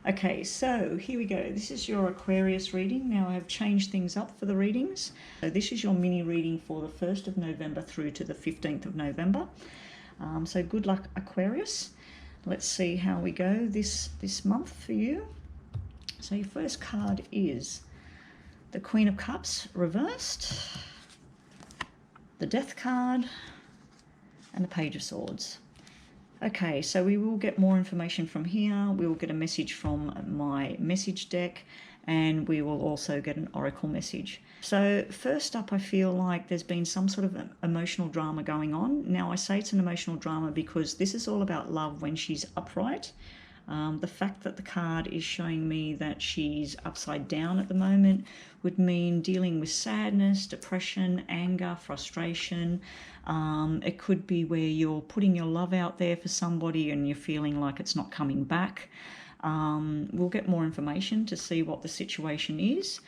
Okay, so here we go. This is your Aquarius reading. Now I've changed things up for the readings. So this is your mini reading for the 1st of November through to the 15th of November. So good luck, Aquarius. Let's see how we go this month for you. So your first card is the Queen of Cups reversed, the Death card, and the Page of Swords. Okay, so we will get more information from here. We will get a message from my message deck, and we will also get an oracle message. So first up, I feel like there's been some sort of emotional drama going on. Now I say it's an emotional drama because this is all about love when she's upright. The fact that the card is showing me that she's upside down at the moment would mean dealing with sadness, depression, anger, frustration. It could be where you're putting your love out there for somebody and you're feeling like it's not coming back. We'll get more information to see what the situation is.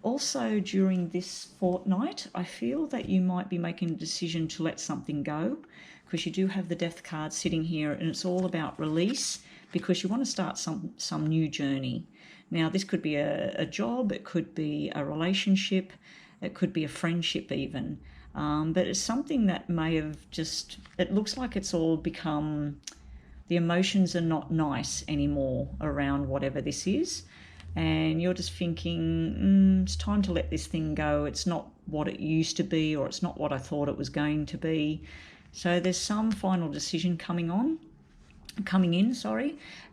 Also, during this fortnight, I feel that you might be making a decision to let something go, because you do have the Death card sitting here, and it's all about release, because you want to start some new journey. Now, this could be a job, it could be a relationship, it could be a friendship even. But it's something that may have just, it looks like it's all become, the emotions are not nice anymore around whatever this is. And you're just thinking, it's time to let this thing go. It's not what it used to be, or it's not what I thought it was going to be. So there's some final decision coming in.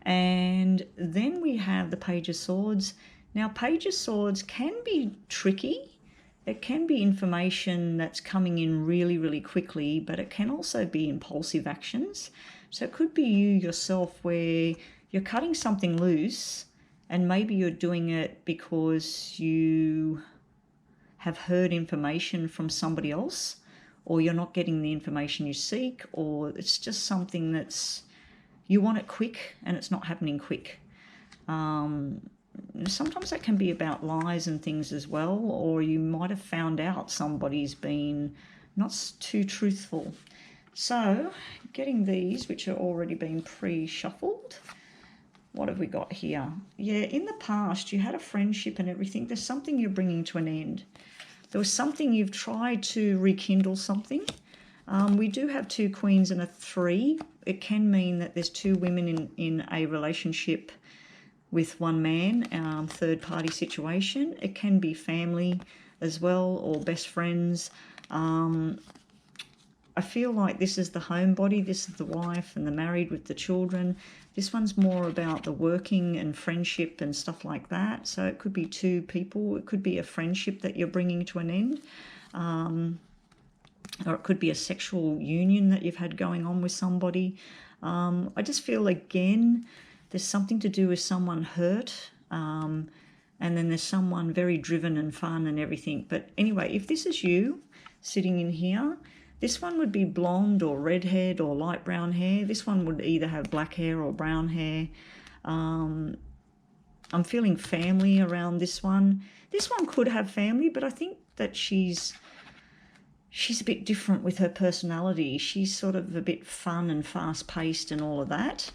And then we have the Page of Swords. Now, Page of Swords can be tricky. It can be information that's coming in really, really quickly, but it can also be impulsive actions. So it could be you yourself where you're cutting something loose, and maybe you're doing it because you have heard information from somebody else, or you're not getting the information you seek, or it's just something that's, you want it quick and it's not happening quick. Sometimes that can be about lies and things as well, or you might have found out somebody's been not too truthful. So getting these, which are already been pre-shuffled, what have we got here? Yeah, in the past you had a friendship and everything. There's something you're bringing to an end. There was something you've tried to rekindle something. We do have 2 queens and a 3. It can mean that there's 2 women in a relationship with 1 man, third party situation. It can be family as well, or best friends. I feel like this is the homebody, this is the wife and the married with the children. This one's more about the working and friendship and stuff like that. So it could be 2 people. It could be a friendship that you're bringing to an end. Or it could be a sexual union that you've had going on with somebody. I just feel, again, there's something to do with someone hurt. And then there's someone very driven and fun and everything. But anyway, if this is you sitting in here, this one would be blonde or redhead or light brown hair. This one would either have black hair or brown hair. I'm feeling family around this one. This one could have family, but I think that she's a bit different with her personality. She's sort of a bit fun and fast-paced and all of that.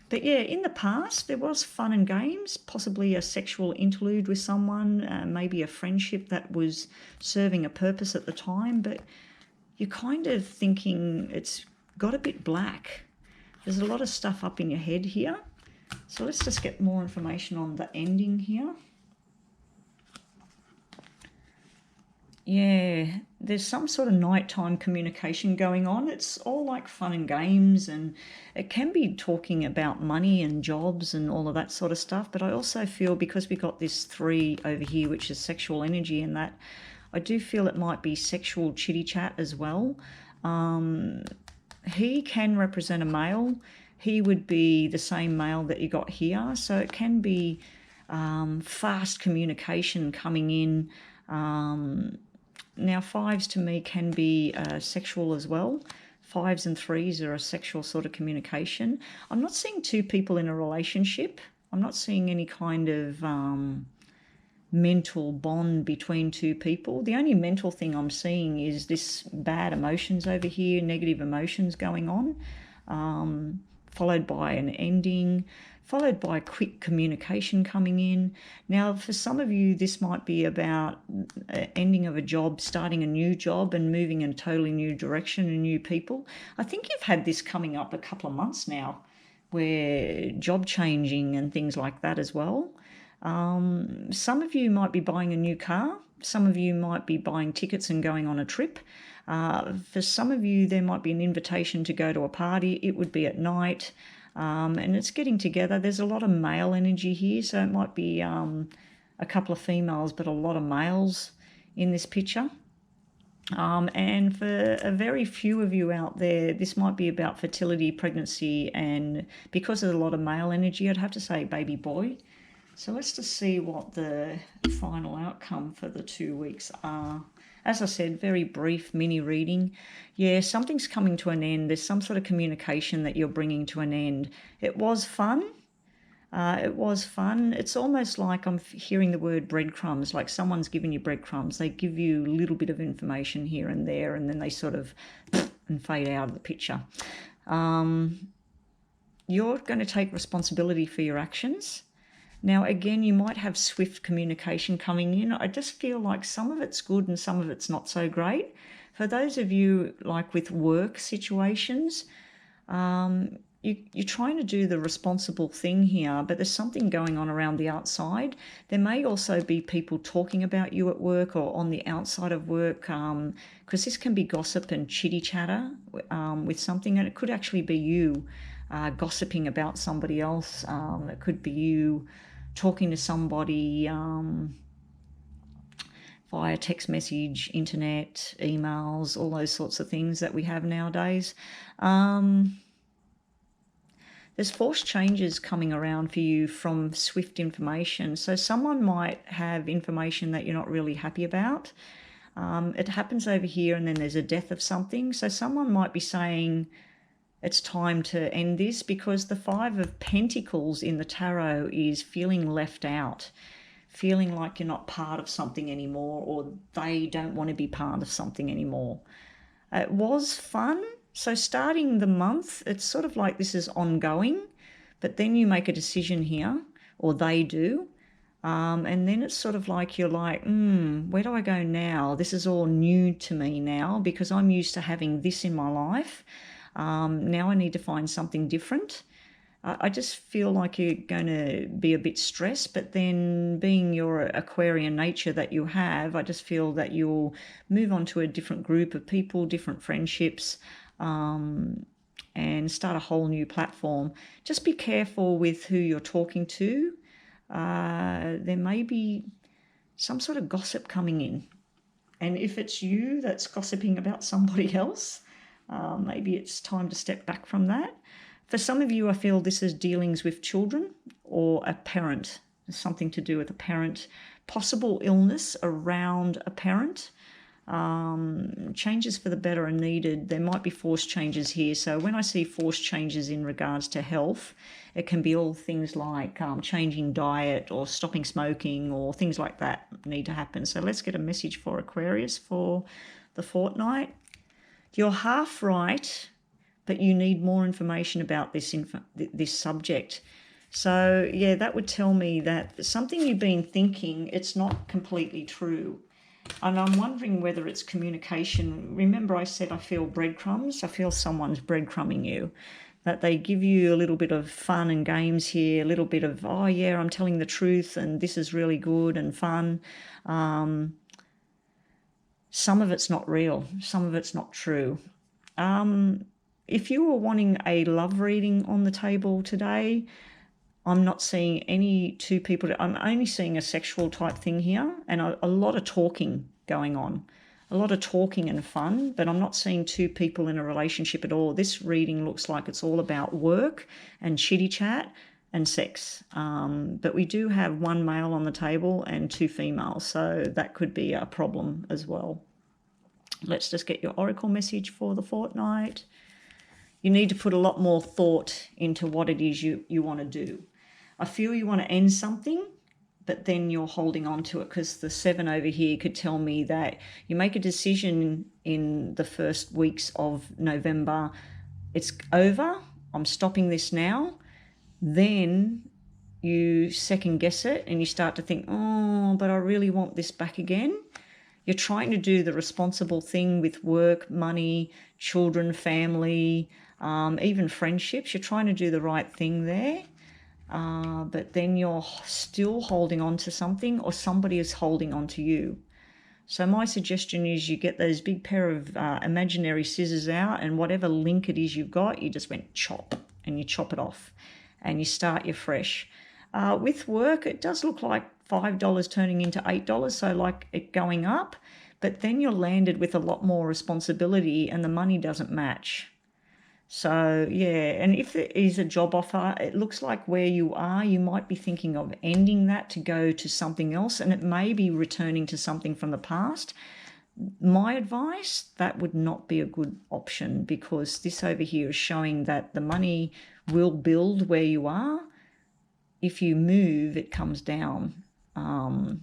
But yeah, in the past, there was fun and games, possibly a sexual interlude with someone, maybe a friendship that was serving a purpose at the time, but you're kind of thinking it's got a bit black. There's a lot of stuff up in your head here. So let's just get more information on the ending here. Yeah, there's some sort of nighttime communication going on. It's all like fun and games, and it can be talking about money and jobs and all of that sort of stuff. But I also feel, because we got this 3 over here, which is sexual energy, and that I do feel it might be sexual chitty chat as well. He can represent a male. He would be the same male that you got here. So it can be fast communication coming in. Now, 5s to me can be sexual as well. 5s and 3s are a sexual sort of communication. I'm not seeing 2 people in a relationship. I'm not seeing any kind of mental bond between 2 people. The only mental thing I'm seeing is this bad emotions over here, negative emotions going on. followed by an ending, followed by quick communication coming in. Now, for some of you, this might be about ending of a job, starting a new job and moving in a totally new direction and new people. I think you've had this coming up a couple of months now, where job changing and things like that as well. Some of you might be buying a new car. Some of you might be buying tickets and going on a trip. For some of you, there might be an invitation to go to a party. It would be at night. And it's getting together. There's a lot of male energy here, so it might be a couple of females, but a lot of males in this picture. And for a very few of you out there, this might be about fertility, pregnancy, and because there's a lot of male energy, I'd have to say baby boy. So let's just see what the final outcome for the 2 weeks are. As I said, very brief mini reading. Yeah, something's coming to an end. There's some sort of communication that you're bringing to an end. It was fun. It's almost like I'm hearing the word breadcrumbs, like someone's giving you breadcrumbs. They give you a little bit of information here and there, and then they sort of and fade out of the picture. You're going to take responsibility for your actions. Now, again, you might have swift communication coming in. I just feel like some of it's good and some of it's not so great. For those of you like with work situations, you're trying to do the responsible thing here, but there's something going on around the outside. There may also be people talking about you at work or on the outside of work, because this can be gossip and chitty chatter with something, and it could actually be you gossiping about somebody else. It could be you talking to somebody via text message, internet, emails, all those sorts of things that we have nowadays. There's forced changes coming around for you from swift information. So someone might have information that you're not really happy about. It happens over here, and then there's a death of something. So someone might be saying, it's time to end this, because the Five of Pentacles in the tarot is feeling left out, feeling like you're not part of something anymore, or they don't want to be part of something anymore. It was fun. So starting the month, it's sort of like this is ongoing, but then you make a decision here, or they do. And then it's sort of like you're like, where do I go now? This is all new to me now, because I'm used to having this in my life. Now I need to find something different. I just feel like you're going to be a bit stressed, but then being your Aquarian nature that you have, I just feel that you'll move on to a different group of people, different friendships, and start a whole new platform. Just be careful with who you're talking to. There may be some sort of gossip coming in. And if it's you that's gossiping about somebody else, maybe it's time to step back from that. For some of you, I feel this is dealings with children or a parent. There's something to do with a parent, possible illness around a parent. Changes for the better are needed. There might be forced changes here. So when I see forced changes in regards to health, it can be all things like changing diet or stopping smoking or things like that need to happen. So let's get a message for Aquarius for the fortnight. You're half right, but you need more information about this subject. So, yeah, that would tell me that something you've been thinking, it's not completely true. And I'm wondering whether it's communication. Remember I said I feel breadcrumbs? I feel someone's breadcrumbing you, that they give you a little bit of fun and games here, a little bit of, oh, yeah, I'm telling the truth and this is really good and fun. Some of it's not real. Some of it's not true. If you were wanting a love reading on the table today, I'm not seeing any two people. I'm only seeing a sexual type thing here, and a lot of talking going on. A lot of talking and fun, but I'm not seeing two people in a relationship at all. This reading looks like it's all about work and chitty chat and sex. But we do have one male on the table and two females, so that could be a problem as well. Let's just get your oracle message for the fortnight. You need to put a lot more thought into what it is you want to do. I feel you want to end something, but then you're holding on to it, because the 7 over here could tell me that you make a decision in the first weeks of November. It's over. I'm stopping this now, then you second guess it and you start to think, oh, but I really want this back again. You're trying to do the responsible thing with work, money, children, family, even friendships. You're trying to do the right thing there. But then you're still holding on to something, or somebody is holding on to you. So my suggestion is you get those big pair of imaginary scissors out, and whatever link it is you've got, you just went chop, and you chop it off and you start your fresh. With work, it does look like $5 turning into $8, so like it going up, but then you're landed with a lot more responsibility and the money doesn't match. So yeah, and if there is a job offer, it looks like where you are, you might be thinking of ending that to go to something else, and it may be returning to something from the past. My advice, that would not be a good option, because this over here is showing that the money will build where you are. If you move, it comes down. And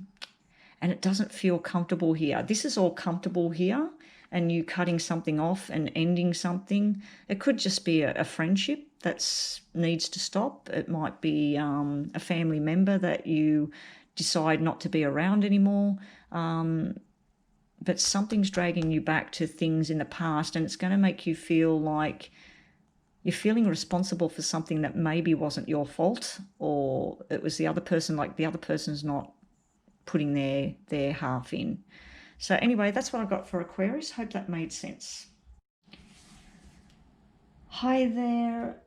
it doesn't feel comfortable here. This is all comfortable here, and you cutting something off and ending something. It could just be a friendship that needs to stop. It might be a family member that you decide not to be around anymore. But something's dragging you back to things in the past, and it's going to make you feel like you're feeling responsible for something that maybe wasn't your fault, or it was the other person, like the other person's not putting their half in. So anyway, that's what I got for Aquarius. Hope that made sense. Hi there,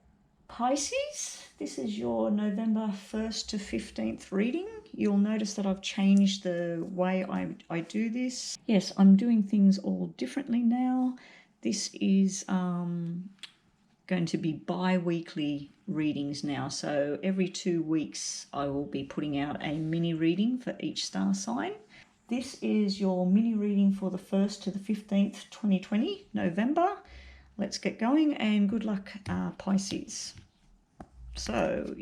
Pisces. This is your November 1st to 15th reading. You'll notice that I've changed the way I do this. Yes, I'm doing things all differently now. This is going to be bi-weekly readings now. So every 2 weeks I will be putting out a mini reading for each star sign. This is your mini reading for the 1st to the 15th, 2020, November. Let's get going, and good luck, Pisces. So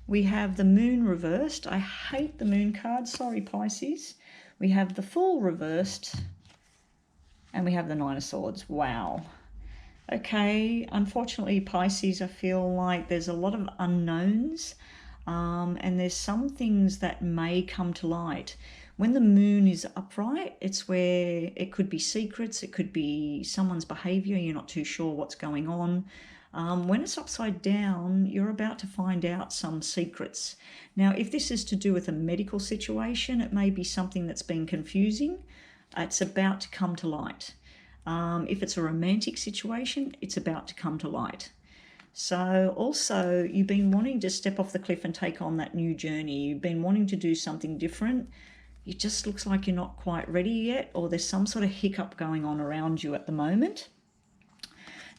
we have the moon reversed. I hate the moon card. Sorry, Pisces. We have the Fool reversed, and we have the Nine of Swords. Wow. Okay, unfortunately, Pisces, I feel like there's a lot of unknowns, and there's some things that may come to light. When the moon is upright, it's where it could be secrets, it could be someone's behavior, you're not too sure what's going on. When it's upside down, you're about to find out some secrets. Now, if this is to do with a medical situation, it may be something that's been confusing. It's about to come to light. If it's a romantic situation, it's about to come to light. So also, you've been wanting to step off the cliff and take on that new journey. You've been wanting to do something different. It just looks like you're not quite ready yet, or there's some sort of hiccup going on around you at the moment.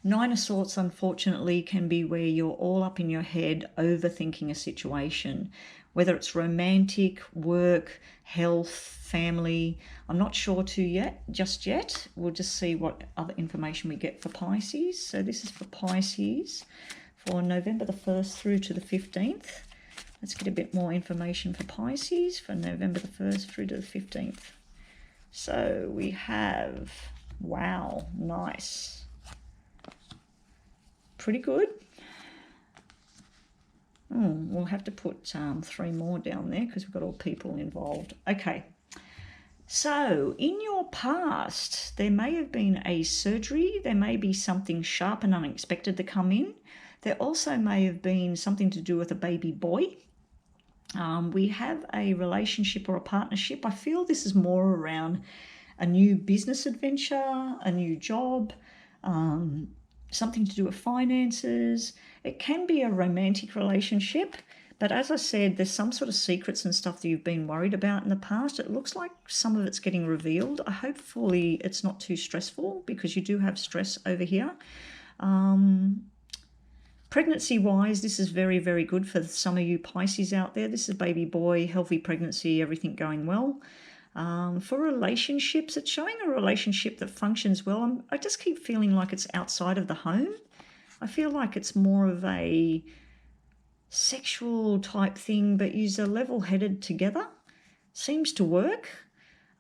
Nine of Swords, unfortunately, can be where you're all up in your head overthinking a situation, whether it's romantic, work, health, family. I'm not sure just yet. We'll just see what other information we get for Pisces. So this is for Pisces for November the 1st through to the 15th. Let's get a bit more information for Pisces for November the 1st through to the 15th. So we have, wow, nice. Pretty good. We'll have to put 3 more down there because we've got all people involved. Okay. So in your past, there may have been a surgery. There may be something sharp and unexpected to come in. There also may have been something to do with a baby boy. We have a relationship or a partnership. I feel this is more around a new business adventure, a new job, something to do with finances. It can be a romantic relationship, but as I said, there's some sort of secrets and stuff that you've been worried about in the past. It looks like some of it's getting revealed. Hopefully it's not too stressful, because you do have stress over here. Pregnancy-wise, this is very, very good for some of you Pisces out there. This is baby boy, healthy pregnancy, everything going well. For relationships, it's showing a relationship that functions well. I just keep feeling like it's outside of the home. I feel like it's more of a sexual type thing, but you're level-headed together. Seems to work.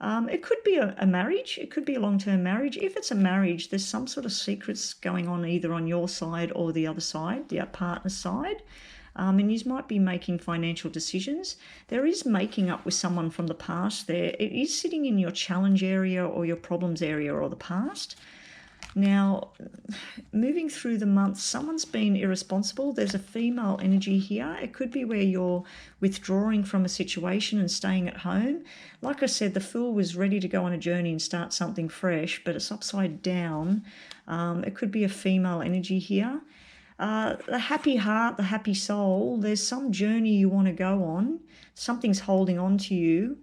It could be a marriage. It could be a long-term marriage. If it's a marriage, there's some sort of secrets going on either on your side or the other side, the partner's side. And you might be making financial decisions. There is making up with someone from the past there. It is sitting in your challenge area or your problems area or the past. Now, moving through the month, someone's been irresponsible. There's a female energy here. It could be where you're withdrawing from a situation and staying at home. Like I said, the Fool was ready to go on a journey and start something fresh, but it's upside down. It could be a female energy here. The happy heart, the happy soul, there's some journey you want to go on. Something's holding on to you.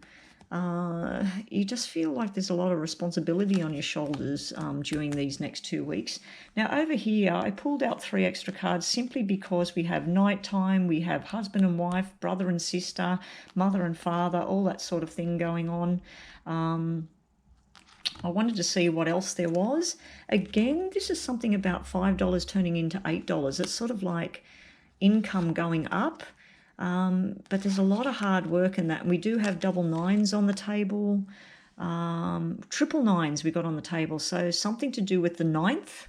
You just feel like there's a lot of responsibility on your shoulders during these next 2 weeks. Now over here, I pulled out 3 extra cards simply because we have nighttime, we have husband and wife, brother and sister, mother and father, all that sort of thing going on. I wanted to see what else there was. Again, this is something about $5 turning into $8. It's sort of like income going up. But there's a lot of hard work in that. And we do have double nines on the table. Triple nines we got on the table. So something to do with the 9th.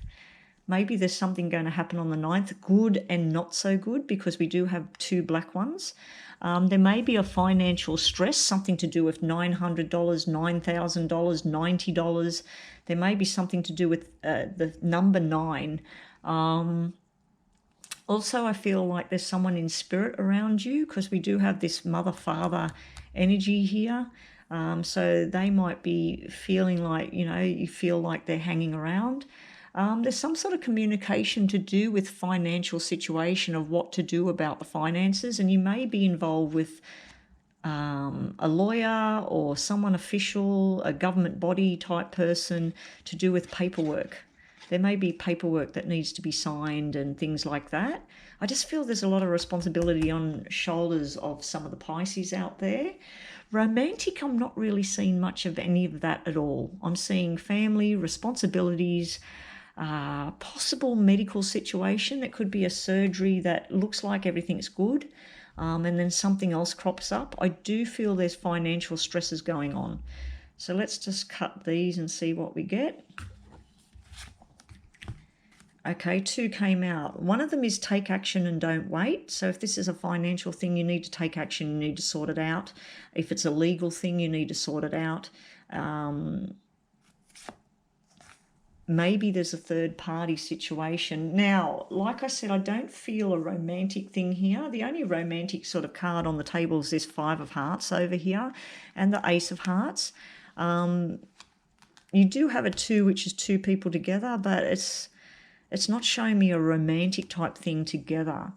Maybe there's something going to happen on the 9th, good and not so good, because we do have 2 black ones. There may be a financial stress, something to do with $900, $9,000, $90. There may be something to do with the number 9. Also, I feel like there's someone in spirit around you, because we do have this mother-father energy here. So they might be feeling like, you feel like they're hanging around. There's some sort of communication to do with financial situation of what to do about the finances, and you may be involved with a lawyer or someone official, a government body type person to do with paperwork. There may be paperwork that needs to be signed and things like that. I just feel there's a lot of responsibility on shoulders of some of the Pisces out there. Romantic, I'm not really seeing much of any of that at all. I'm seeing family, responsibilities, possible medical situation. It could be a surgery that looks like everything's good, and then something else crops up. I do feel there's financial stresses going on. So let's just cut these and see what we get. Okay, 2 came out. One of them is take action and don't wait. So if this is a financial thing, you need to take action, you need to sort it out. If it's a legal thing, you need to sort it out. Maybe there's a third party situation. Now, like I said, I don't feel a romantic thing here. The only romantic sort of card on the table is this 5 of Hearts over here and the Ace of Hearts. You do have a 2, which is 2 people together, but it's not showing me a romantic type thing together.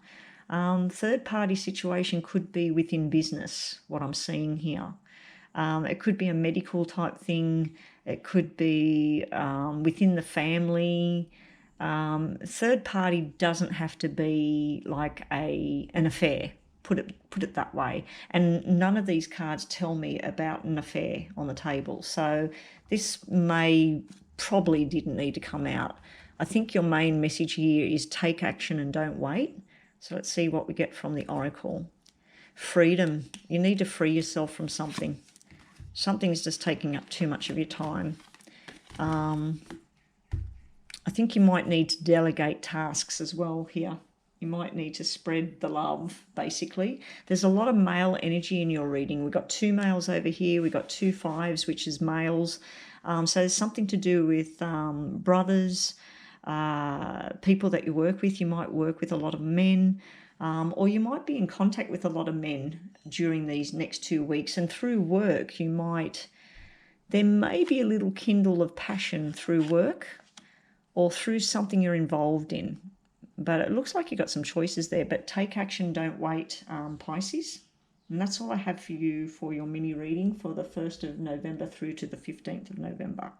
Third party situation could be within business, what I'm seeing here. It could be a medical type thing. It could be within the family. Third party doesn't have to be like an affair, put it that way. And none of these cards tell me about an affair on the table. So this probably didn't need to come out. I think your main message here is take action and don't wait. So let's see what we get from the Oracle. Freedom. You need to free yourself from something. Something's just taking up too much of your time. I think you might need to delegate tasks as well here. You might need to spread the love, basically. There's a lot of male energy in your reading. We've got 2 males over here. We've got 2 5s, which is males. So there's something to do with brothers, people that you work with. You might work with a lot of men, or you might be in contact with a lot of men during these next 2 weeks. And through work, there may be a little kindle of passion through work or through something you're involved in. But it looks like you've got some choices there. But take action, don't wait, Pisces. And that's all I have for you for your mini reading for the 1st of November through to the 15th of November.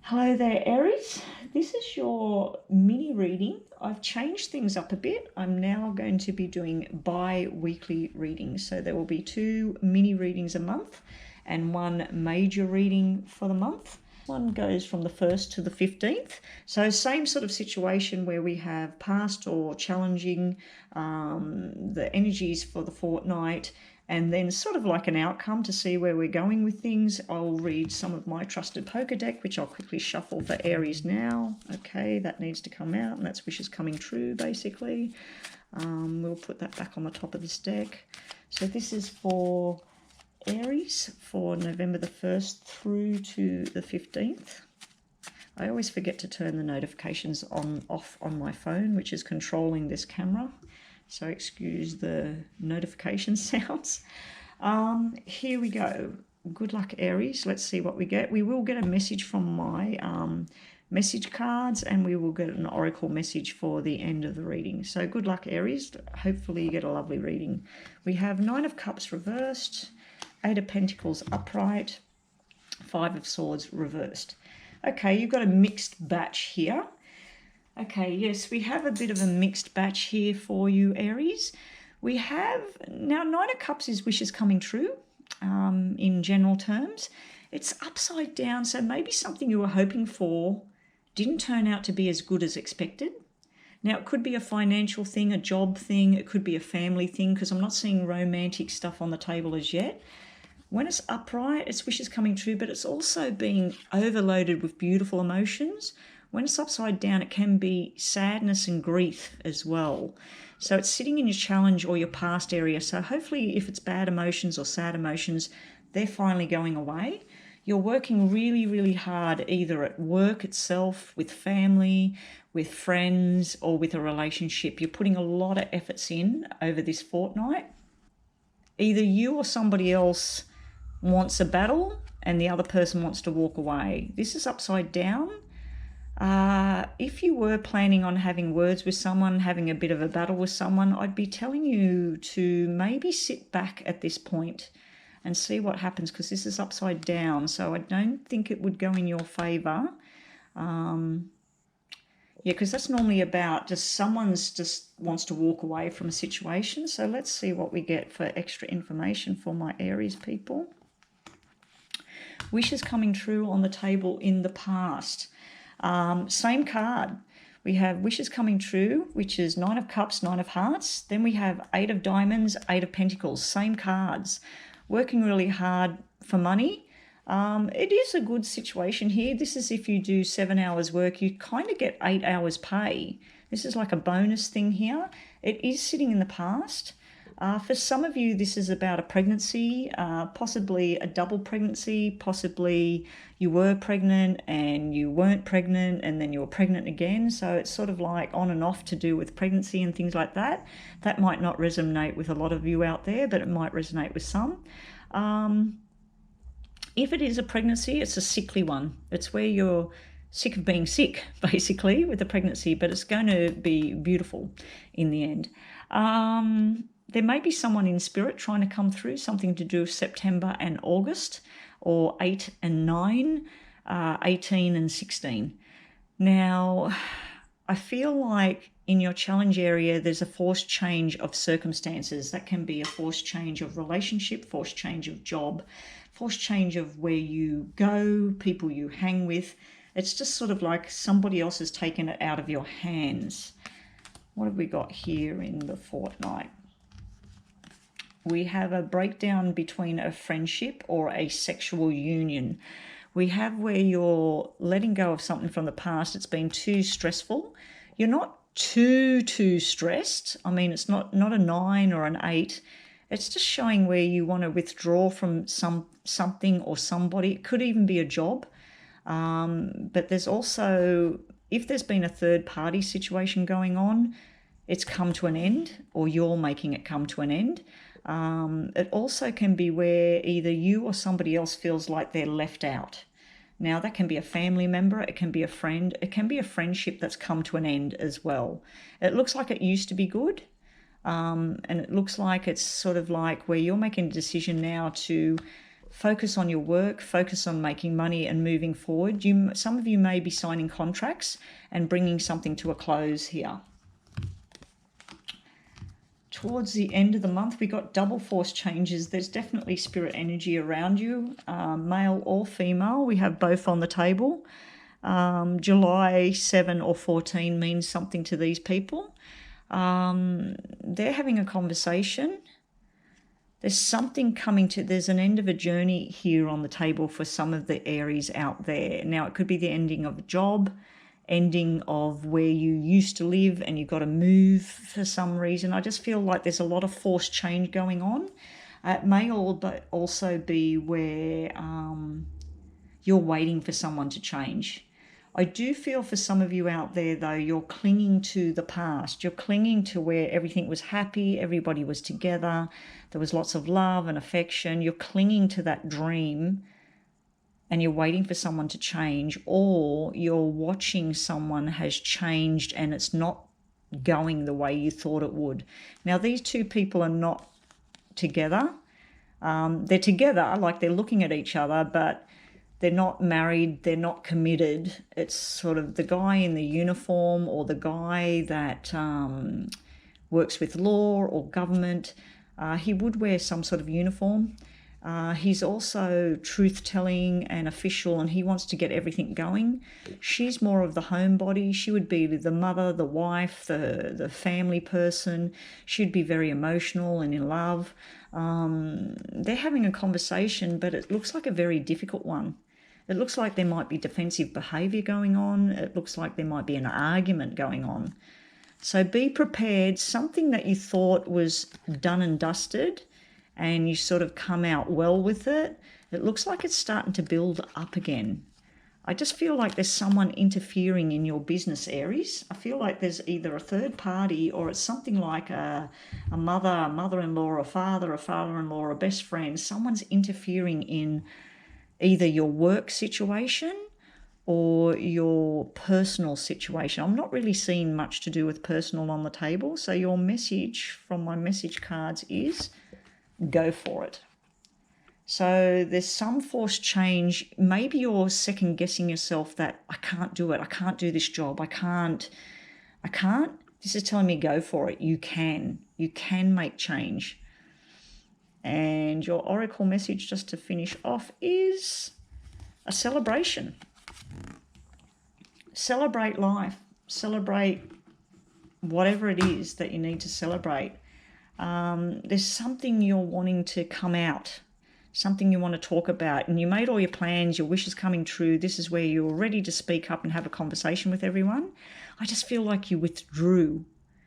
Hello there, Aries. This is your mini reading. I've changed things up a bit. I'm now going to be doing bi-weekly readings. So there will be 2 mini readings a month and 1 major reading for the month. one goes from the 1st to the 15th. So same sort of situation where we have past or challenging, the energies for the fortnight, and then sort of like an outcome to see where we're going with things. I'll read some of my trusted poker deck, which I'll quickly shuffle for Aries now. Okay, that needs to come out, and that's wishes coming true, basically. We'll put that back on the top of this deck. So this is for Aries for November the 1st through to the 15th. I always forget to turn the notifications off on my phone, which is controlling this camera. So excuse the notification sounds. Here we go. Good luck, Aries. Let's see what we get. We will get a message from my message cards, and we will get an oracle message for the end of the reading. So good luck, Aries. Hopefully you get a lovely reading. We have 9 of Cups reversed, 8 of Pentacles upright, 5 of Swords reversed. Okay, you've got a mixed batch here. Okay, yes, we have a bit of a mixed batch here for you, Aries. We have, now 9 of Cups is wishes coming true in general terms. It's upside down, so maybe something you were hoping for didn't turn out to be as good as expected. Now, it could be a financial thing, a job thing, it could be a family thing, because I'm not seeing romantic stuff on the table as yet. When it's upright, it's wishes coming true, but it's also being overloaded with beautiful emotions. When it's upside down, it can be sadness and grief as well. So it's sitting in your challenge or your past area. So hopefully if it's bad emotions or sad emotions, they're finally going away. You're working really, really hard, either at work itself, with family, with friends, or with a relationship. You're putting a lot of efforts in over this fortnight. Either you or somebody else wants a battle and the other person wants to walk away. This is upside down. If you were planning on having words with someone, having a bit of a battle with someone, I'd be telling you to maybe sit back at this point and see what happens, because this is upside down. So I don't think it would go in your favour. Yeah, because that's normally about just someone's just wants to walk away from a situation. So let's see what we get for extra information for my Aries people. Wishes coming true on the table in the past. Same card. We have wishes coming true, which is 9 of Cups, 9 of Hearts. Then we have 8 of Diamonds, 8 of Pentacles. Same cards. Working really hard for money. It is a good situation here. This is if you do 7 hours work, you kind of get 8 hours pay. This is like a bonus thing here. It is sitting in the past. For some of you, this is about a pregnancy, possibly a double pregnancy, possibly you were pregnant and you weren't pregnant and then you were pregnant again. So it's sort of like on and off to do with pregnancy and things like that. That might not resonate with a lot of you out there, but it might resonate with some. If it is a pregnancy, it's a sickly one. It's where you're sick of being sick, basically, with the pregnancy, but it's going to be beautiful in the end. There may be someone in spirit trying to come through, something to do with September and August, or 8 and 9, 18 and 16. Now, I feel like in your challenge area, there's a forced change of circumstances. That can be a forced change of relationship, forced change of job, forced change of where you go, people you hang with. It's just sort of like somebody else has taken it out of your hands. What have we got here in the fortnight? We have a breakdown between a friendship or a sexual union. We have where you're letting go of something from the past. It's been too stressful. You're not too stressed. I mean, it's not a 9 or an 8. It's just showing where you want to withdraw from something or somebody. It could even be a job. But there's also, if there's been a third party situation going on, it's come to an end, or you're making it come to an end. It also can be where either you or somebody else feels like they're left out. Now, that can be a family member, it can be a friend, it can be a friendship that's come to an end as well. It looks like it used to be good, and it looks like it's sort of like where you're making a decision now to focus on your work, focus on making money and moving forward. Some of you may be signing contracts and bringing something to a close here. towards the end of the month, we got double force changes. There's definitely spirit energy around you, male or female. We have both on the table. July 7 or 14 means something to these people. They're having a conversation. There's something coming to, there's an end of a journey here on the table for some of the Aries out there. Now, it could be the ending of a job, ending of where you used to live and you've got to move for some reason. I just feel like there's a lot of forced change going on. It may also be where you're waiting for someone to change. I do feel for some of you out there, though, you're clinging to the past. You're clinging to where everything was happy, everybody was together, there was lots of love and affection. You're clinging to that dream and you're waiting for someone to change, or you're watching someone has changed and it's not going the way you thought it would. Now, these two people are not together. They're together, like they're looking at each other, but they're not married, they're not committed. It's sort of the guy in the uniform or the guy that works with law or government. He would wear some sort of uniform. He's also truth-telling and official, and he wants to get everything going. She's more of the homebody. She would be the mother, the wife, the family person. She'd be very emotional and in love. They're having a conversation, but it looks like a very difficult one. It looks like there might be defensive behaviour going on. It looks like there might be an argument going on. So be prepared. Something that you thought was done and dusted and you sort of come out well with it, it looks like it's starting to build up again. I just feel like there's someone interfering in your business, Aries. I feel like there's either a third party or it's something like a mother-in-law, a father-in-law, a best friend. Someone's interfering in either your work situation or your personal situation. I'm not really seeing much to do with personal on the table. So your message from my message cards is go for it. So there's some forced change. Maybe you're second guessing yourself that I can't do it. I can't do this job. I can't. This is telling me go for it. You can make change. And your oracle message, just to finish off, is a celebration. Celebrate life. Celebrate whatever it is that you need to celebrate. There's something you're wanting to come out, something you want to talk about, and you made all your plans, your wishes coming true. This is where you're ready to speak up and have a conversation with everyone. I just feel like you withdrew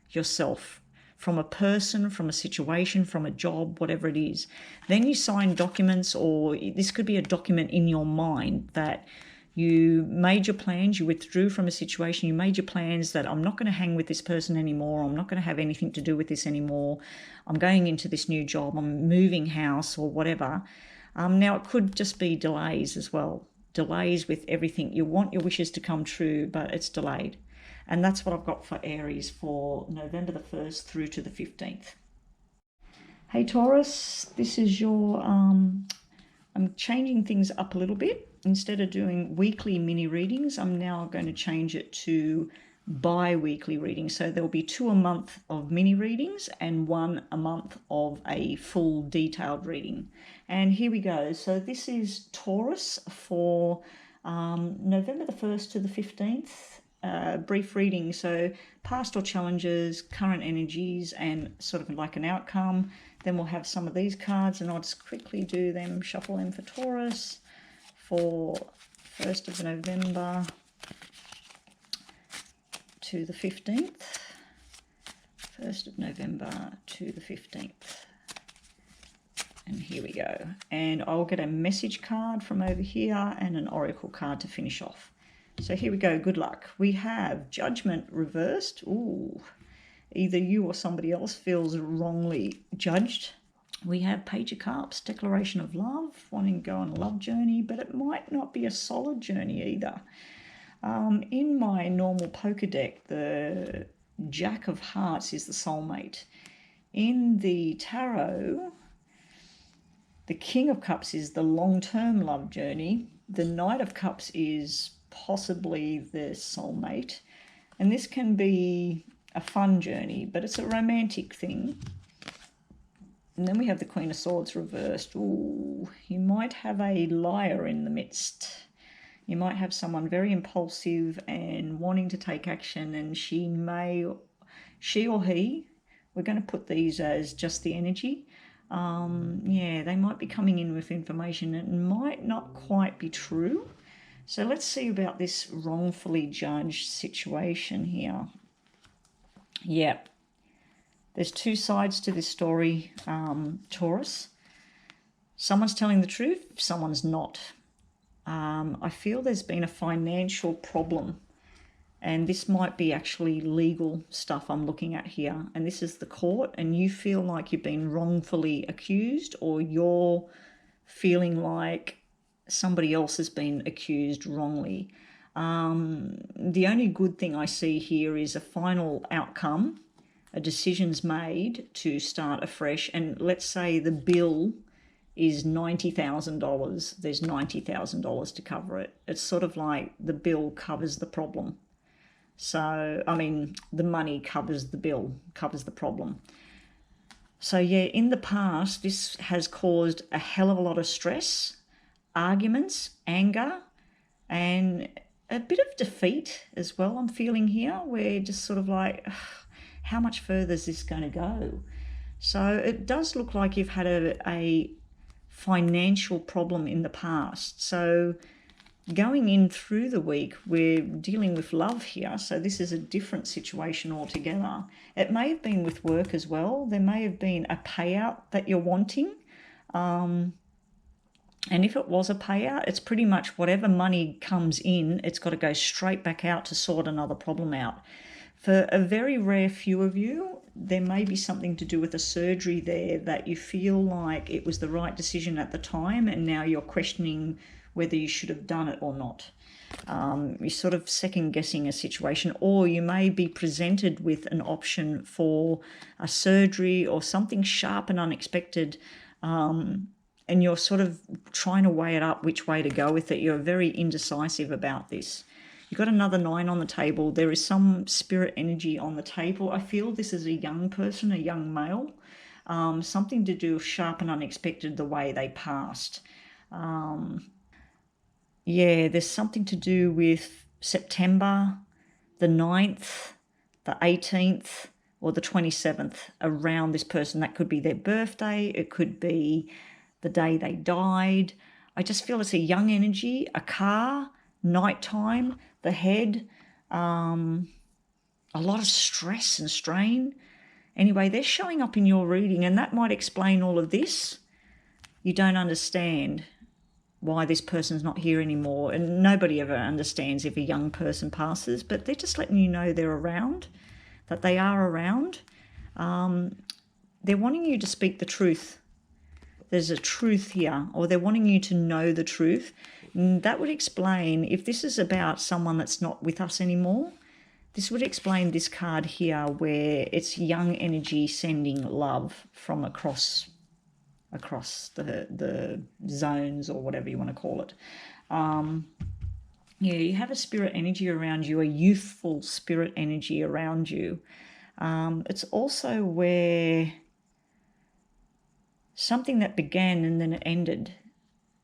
yourself from a person, from a situation, from a job, whatever it is. Then you sign documents, or this could be a document in your mind that you made your plans, you withdrew from a situation, you made your plans that I'm not going to hang with this person anymore, I'm not going to have anything to do with this anymore, I'm going into this new job, I'm moving house or whatever. Now, it could just be delays as well. Delays with everything. You want your wishes to come true, but it's delayed. And that's what I've got for Aries for November the 1st through to the 15th. Hey Taurus, this is your, I'm changing things up a little bit. Instead of doing weekly mini readings, I'm now going to change it to bi-weekly readings. So there'll be 2 a month of mini readings and 1 a month of a full detailed reading. And here we go. So this is Taurus for November the 1st to the 15th. Brief reading, so past or challenges, current energies, and sort of like an outcome. Then we'll have some of these cards, and I'll just quickly do them, shuffle them for Taurus for 1st of November to the 15th. 1st of November to the 15th. And here we go. And I'll get a message card from over here and an oracle card to finish off. So here we go. Good luck. We have Judgment reversed. Ooh, either you or somebody else feels wrongly judged. We have Page of Cups, Declaration of Love, wanting to go on a love journey, but it might not be a solid journey either. In my normal poker deck, the Jack of Hearts is the soulmate. In the tarot, the King of Cups is the long-term love journey. The Knight of Cups is possibly the soulmate, and this can be a fun journey, but it's a romantic thing. And then we have the Queen of Swords reversed. Ooh, you might have a liar in the midst. You might have someone very impulsive and wanting to take action, and she or he, we're going to put these as just the energy. Yeah, they might be coming in with information that might not quite be true. So let's see about this wrongfully judged situation here. Yeah. There's two sides to this story, Taurus. Someone's telling the truth, someone's not. I feel there's been a financial problem, and this might be actually legal stuff I'm looking at here. And this is the court, and you feel like you've been wrongfully accused, or you're feeling like somebody else has been accused wrongly. The only good thing I see here is a final outcome. A decision's made to start afresh, and let's say the bill is $90,000. There's $90,000 to cover it. It's sort of like the bill covers the problem. So, I mean, the money covers the bill, covers the problem. So, yeah, in the past, this has caused a hell of a lot of stress, arguments, anger, and a bit of defeat as well, I'm feeling here. We're just sort of like, how much further is this going to go? So it does look like you've had a financial problem in the past. So going in through the week, we're dealing with love here. So this is a different situation altogether. It may have been with work as well. There may have been a payout that you're wanting. And if it was a payout, it's pretty much whatever money comes in, it's got to go straight back out to sort another problem out. For a very rare few of you, there may be something to do with a surgery there that you feel like it was the right decision at the time, and now you're questioning whether you should have done it or not. You're sort of second-guessing a situation, or you may be presented with an option for a surgery or something sharp and unexpected, and you're sort of trying to weigh it up which way to go with it. You're very indecisive about this. You've got another 9 on the table. There is some spirit energy on the table. I feel this is a young person, a young male. Something to do with sharp and unexpected, the way they passed. Yeah, there's something to do with September, the 9th, the 18th, or the 27th around this person. That could be their birthday. It could be the day they died. I just feel it's a young energy, a car, nighttime, the head, a lot of stress and strain. Anyway, they're showing up in your reading, and that might explain all of this. You don't understand why this person's not here anymore, and nobody ever understands if a young person passes, but they're just letting you know they're around, that they are around. They're wanting you to speak the truth. There's a truth here, or they're wanting you to know the truth. And that would explain, if this is about someone that's not with us anymore, this would explain this card here where it's young energy sending love from across the zones, or whatever you want to call it. Yeah, you have a spirit energy around you, a youthful spirit energy around you. It's also where something that began and then it ended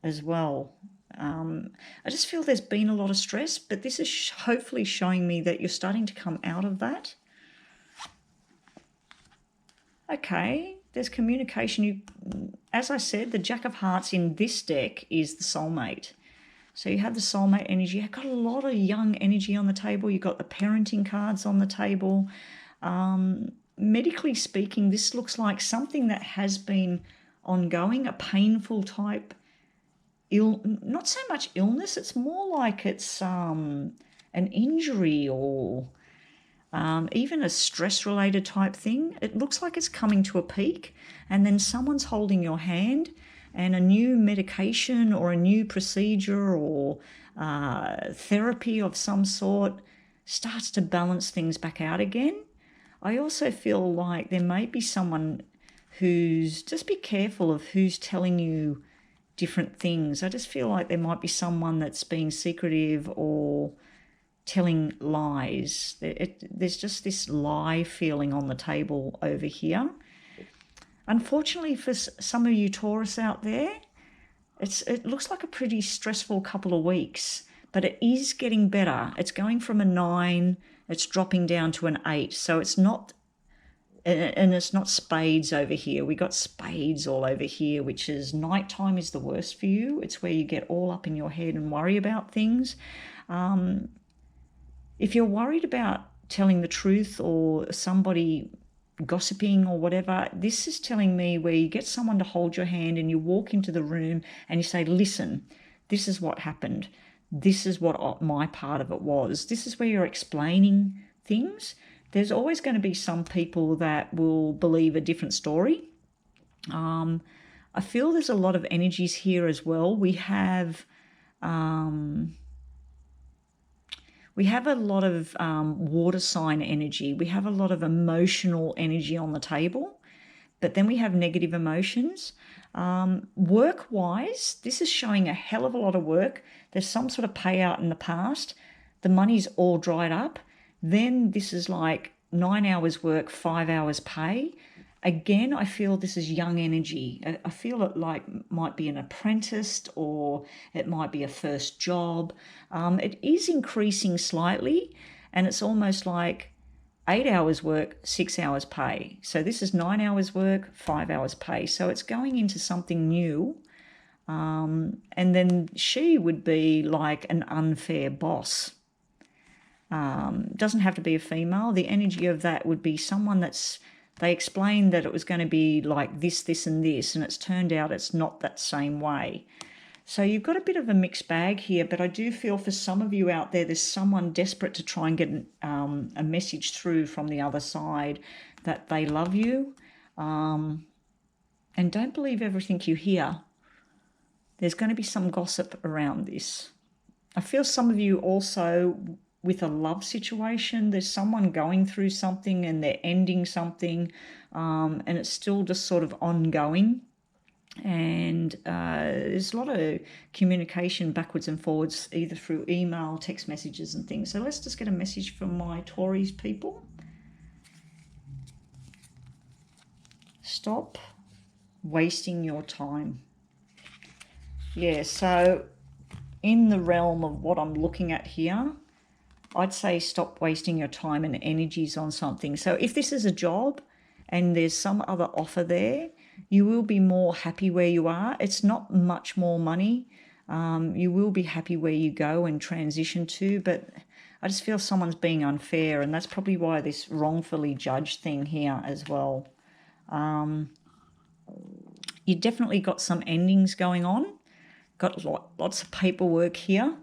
as well. I just feel there's been a lot of stress, but this is hopefully showing me that you're starting to come out of that. Okay, there's communication. As I said, the Jack of Hearts in this deck is the soulmate. So you have the soulmate energy. You've got a lot of young energy on the table. You've got the parenting cards on the table. Medically speaking, this looks like something that has been ongoing, a painful type not so much illness, it's more like it's an injury, or even a stress-related type thing. It looks like it's coming to a peak, and then someone's holding your hand, and a new medication or a new procedure or therapy of some sort starts to balance things back out again. I also feel like there may be someone who's, just be careful of who's telling you different things. I just feel like there might be someone that's being secretive or telling lies. There's just this lie feeling on the table over here. Unfortunately for some of you Taurus out there, it looks like a pretty stressful couple of weeks, but it is getting better. It's going from a 9, it's dropping down to an 8. So it's not, and it's not spades over here. We got spades all over here, which is nighttime is the worst for you. It's where you get all up in your head and worry about things. If you're worried about telling the truth or somebody gossiping or whatever, this is telling me where you get someone to hold your hand and you walk into the room and you say, listen, this is what happened. This is what my part of it was. This is where you're explaining things. There's always going to be some people that will believe a different story. I feel there's a lot of energies here as well. We have a lot of water sign energy. We have a lot of emotional energy on the table, but then we have negative emotions. Work-wise, this is showing a hell of a lot of work. There's some sort of payout in the past. The money's all dried up. Then this is like 9 hours work, 5 hours pay. Again, I feel this is young energy. I feel it like might be an apprentice or it might be a first job. It is increasing slightly, and it's almost like 8 hours work, 6 hours pay. So this is 9 hours work, 5 hours pay. So it's going into something new. And then she would be like an unfair boss. Doesn't have to be a female. The energy of that would be someone they explained that it was going to be like this, this, and this, and it's turned out it's not that same way. So you've got a bit of a mixed bag here, but I do feel for some of you out there, there's someone desperate to try and get a message through from the other side that they love you. And don't believe everything you hear. There's going to be some gossip around this. I feel some of you also with a love situation, there's someone going through something and they're ending something, and it's still just sort of ongoing. And there's a lot of communication backwards and forwards, either through email, text messages and things. So let's just get a message from my Taurus people. Stop wasting your time. Yeah, so in the realm of what I'm looking at here, I'd say stop wasting your time and energies on something. So if this is a job and there's some other offer there, you will be more happy where you are. It's not much more money. You will be happy where you go and transition to, but I just feel someone's being unfair, and that's probably why this wrongfully judged thing here as well. You definitely got some endings going on. Got lots of paperwork here.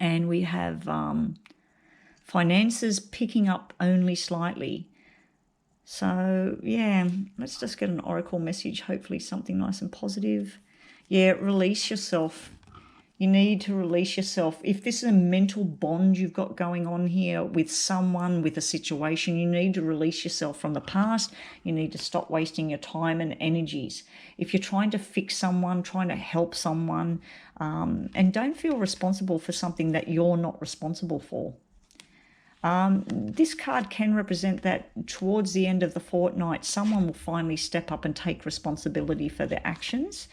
And we have finances picking up only slightly. So, yeah, let's just get an oracle message, hopefully something nice and positive. Yeah, release yourself. You need to release yourself. If this is a mental bond you've got going on here with someone, with a situation, you need to release yourself from the past. You need to stop wasting your time and energies. If you're trying to fix someone, trying to help someone, and don't feel responsible for something that you're not responsible for. This card can represent that towards the end of the fortnight, someone will finally step up and take responsibility for their actions.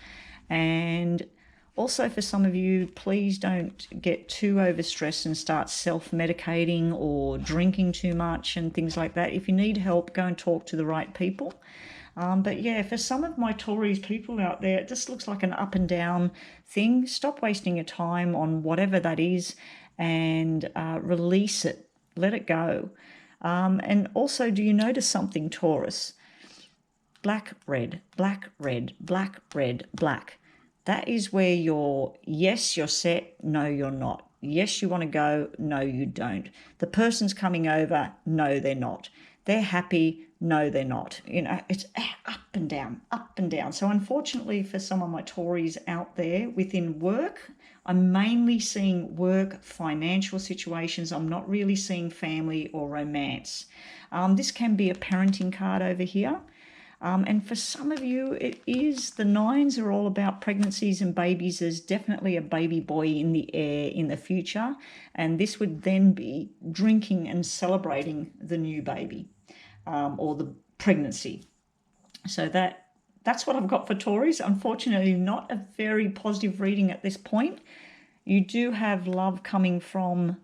And also for some of you, please don't get too overstressed and start self-medicating or drinking too much and things like that. If you need help, go and talk to the right people. But yeah, for some of my Taurus people out there, it just looks like an up and down thing. Stop wasting your time on whatever that is and release it. Let it go. And also, do you notice something, Taurus? Black, red, black, red, black, red, black. That is where you're, yes, you're set, no, you're not. Yes, you want to go, no, you don't. The person's coming over, no, they're not. They're happy, no, they're not. You know, it's up and down, up and down. So unfortunately for some of my Taurus out there within work, I'm mainly seeing work, financial situations. I'm not really seeing family or romance. This can be a parenting card over here. And for some of you, it is, the nines are all about pregnancies and babies. There's definitely a baby boy in the air in the future. And this would then be drinking and celebrating the new baby or the pregnancy. So that's what I've got for Taurus. Unfortunately, not a very positive reading at this point. You do have love coming from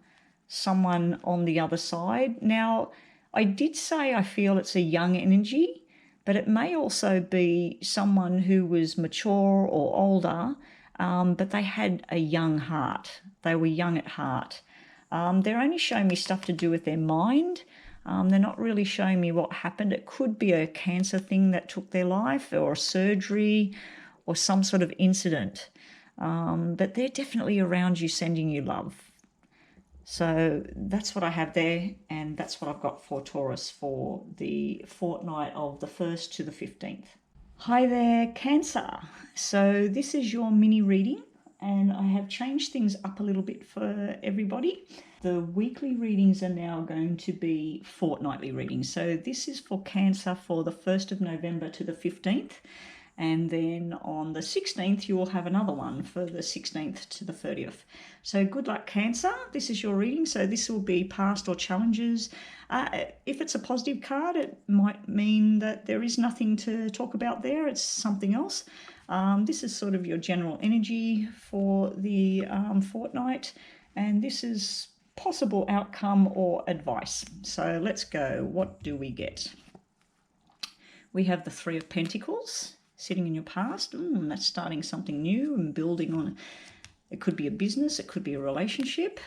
someone on the other side. Now, I did say I feel it's a young energy, but it may also be someone who was mature or older, but they had a young heart. They were young at heart. They're only showing me stuff to do with their mind. They're not really showing me what happened. It could be a cancer thing that took their life, or a surgery, or some sort of incident. But they're definitely around you, sending you love. So that's what I have there, and that's what I've got for Taurus for the fortnight of the 1st to the 15th. Hi there, Cancer. So this is your mini reading, and I have changed things up a little bit for everybody. The weekly readings are now going to be fortnightly readings. So this is for Cancer for the 1st of November to the 15th. And then on the 16th, you will have another one for the 16th to the 30th. So good luck, Cancer. This is your reading. So this will be past or challenges. If it's a positive card, it might mean that there is nothing to talk about there. It's something else. This is sort of your general energy for the fortnight. And this is possible outcome or advice. So let's go. What do we get? We have the Three of Pentacles. Sitting in your past, that's starting something new and building on. It could be a business, it could be a relationship.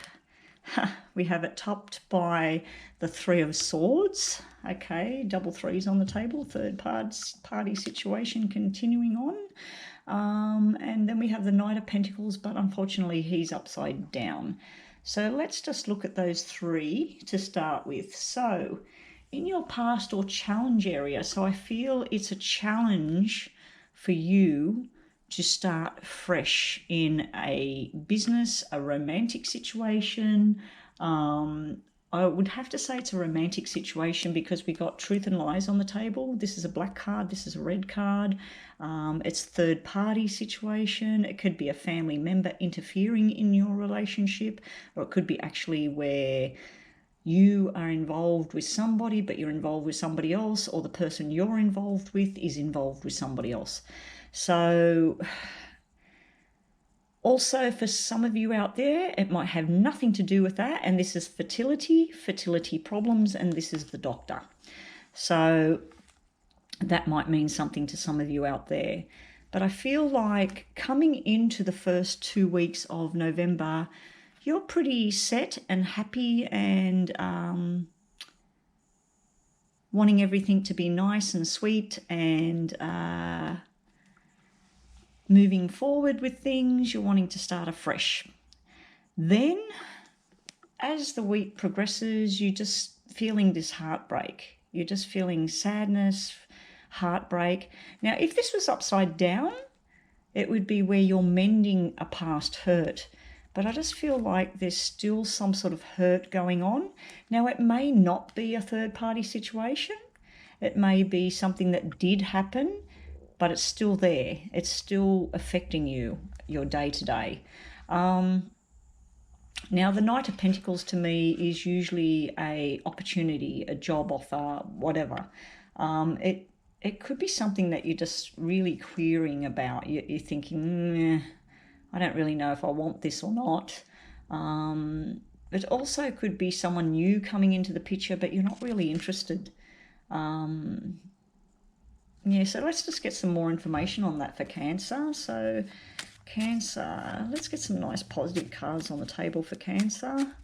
We have it topped by the Three of Swords. Okay, double threes on the table, third party situation continuing on. And then we have the Knight of Pentacles, but unfortunately he's upside down. So let's just look at those three to start with. So in your past or challenge area, so I feel it's a challenge for you to start fresh in a business, a romantic situation. I would have to say it's a romantic situation because we got truth and lies on the table. This is a black card, this is a red card. It's third party situation. It could be a family member interfering in your relationship, or it could be actually where you are involved with somebody, but you're involved with somebody else, or the person you're involved with is involved with somebody else. So also for some of you out there, it might have nothing to do with that. And this is fertility problems, and this is the doctor. So that might mean something to some of you out there. But I feel like coming into the first 2 weeks of November, you're pretty set and happy and wanting everything to be nice and sweet and moving forward with things. You're wanting to start afresh. Then, as the week progresses, you're just feeling this heartbreak. You're just feeling sadness, heartbreak. Now, if this was upside down, it would be where you're mending a past hurt. But I just feel like there's still some sort of hurt going on. Now, it may not be a third-party situation. It may be something that did happen, but it's still there. It's still affecting you, your day-to-day. Now, the Knight of Pentacles to me is usually a opportunity, a job offer, whatever. It could be something that you're just really querying about. You're thinking, I don't really know if I want this or not. It also could be someone new coming into the picture, but you're not really interested. Yeah, so let's just get some more information on that for Cancer. So Cancer, let's get some nice positive cards on the table for Cancer.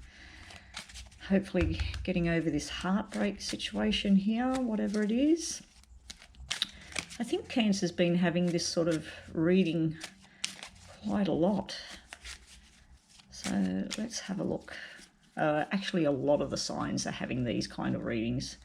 Hopefully getting over this heartbreak situation here, whatever it is. I think Cancer's been having this sort of reading quite a lot. So let's have a look. Actually, a lot of the signs are having these kind of readings.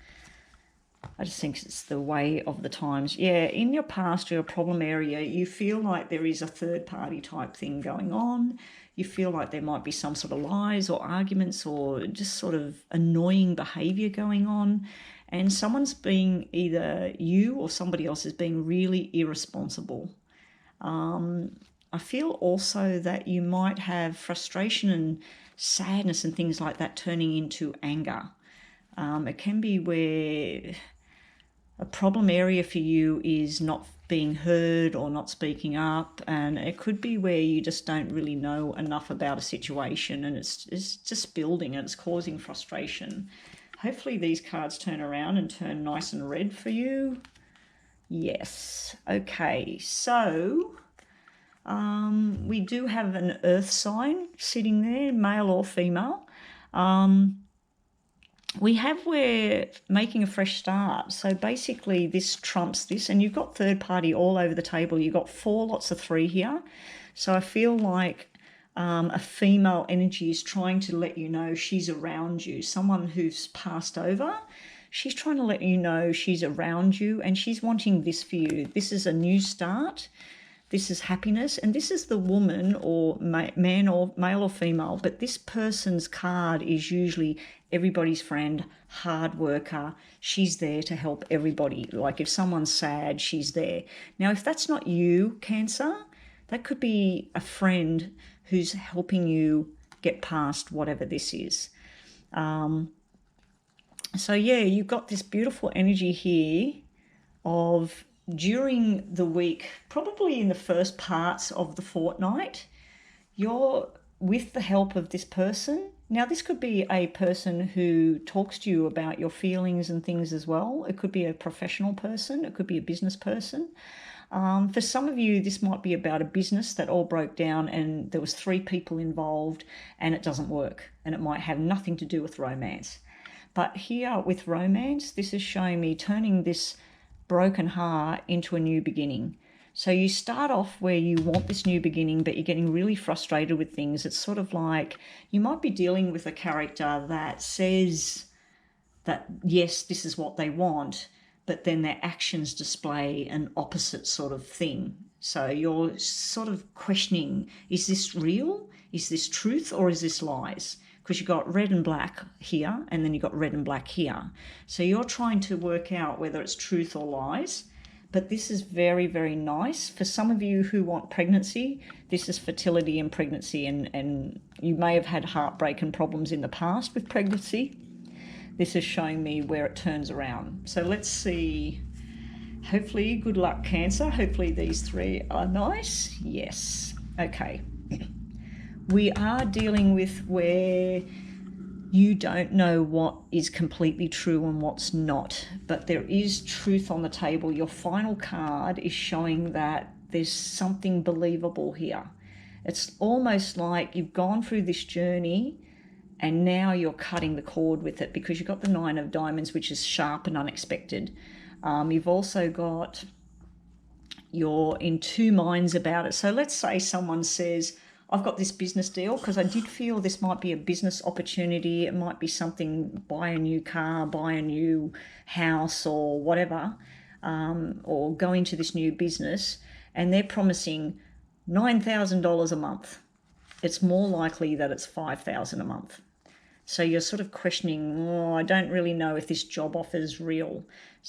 I just think it's the way of the times. Yeah, in your past, your problem area, you feel like there is a third-party type thing going on. You feel like there might be some sort of lies or arguments or just sort of annoying behaviour going on. And someone's being, either you or somebody else is being really irresponsible. I feel also that you might have frustration and sadness and things like that turning into anger. It can be where a problem area for you is not being heard or not speaking up, and it could be where you just don't really know enough about a situation, and it's just building and it's causing frustration. Hopefully these cards turn around and turn nice and red for you. Yes. Okay, so we do have an earth sign sitting there, male or female. We have we're making a fresh start. So basically this trumps this, and you've got third party all over the table. You've got 4 lots of 3 here. So I feel like a female energy is trying to let you know she's around you. Someone who's passed over, she's trying to let you know she's around you, and she's wanting this for you. This is a new start. This is happiness, and this is the woman or man or male or female, but this person's card is usually everybody's friend, hard worker. She's there to help everybody. Like if someone's sad, she's there. Now, if that's not you, Cancer, that could be a friend who's helping you get past whatever this is. So yeah, you've got this beautiful energy here of during the week, probably in the first parts of the fortnight, you're with the help of this person. Now, this could be a person who talks to you about your feelings and things as well. It could be a professional person. It could be a business person. For some of you, this might be about a business that all broke down and there was 3 people involved and it doesn't work, and it might have nothing to do with romance. But here with romance, this is showing me turning this broken heart into a new beginning. So you start off where you want this new beginning, but you're getting really frustrated with things. It's sort of like you might be dealing with a character that says that, yes, this is what they want, but then their actions display an opposite sort of thing. So you're sort of questioning, is this real? Is this truth, or is this lies? Because you've got red and black here, and then you've got red and black here. So you're trying to work out whether it's truth or lies. But this is very, very nice. For some of you who want pregnancy, this is fertility and pregnancy, and you may have had heartbreak and problems in the past with pregnancy. This is showing me where it turns around. So let's see. Hopefully, good luck, Cancer. Hopefully these 3 are nice. Yes. Okay. We are dealing with where you don't know what is completely true and what's not, but there is truth on the table. Your final card is showing that there's something believable here. It's almost like you've gone through this journey and now you're cutting the cord with it, because you've got the 9 of diamonds, which is sharp and unexpected. You've also got, you're in 2 minds about it. So let's say someone says, I've got this business deal, because I did feel this might be a business opportunity. It might be something, buy a new car, buy a new house or whatever, or go into this new business, and they're promising $9,000 a month. It's more likely that it's $5,000 a month. So you're sort of questioning, oh, I don't really know if this job offer is real.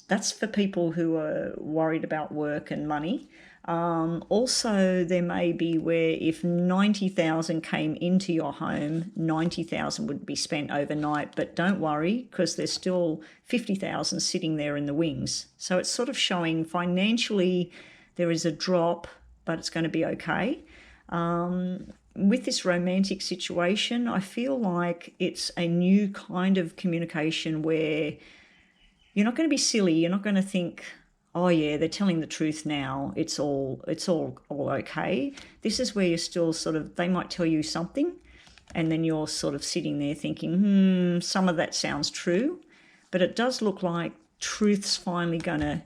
That's for people who are worried about work and money. Also, there may be where if 90,000 came into your home, 90,000 would be spent overnight, but don't worry, because there's still 50,000 sitting there in the wings. So it's sort of showing financially there is a drop, but it's going to be okay. With this romantic situation, I feel like it's a new kind of communication where you're not going to be silly. You're not going to think, oh yeah, they're telling the truth now. It's all okay. This is where you're still sort of, they might tell you something, and then you're sort of sitting there thinking, some of that sounds true, but it does look like truth's finally going to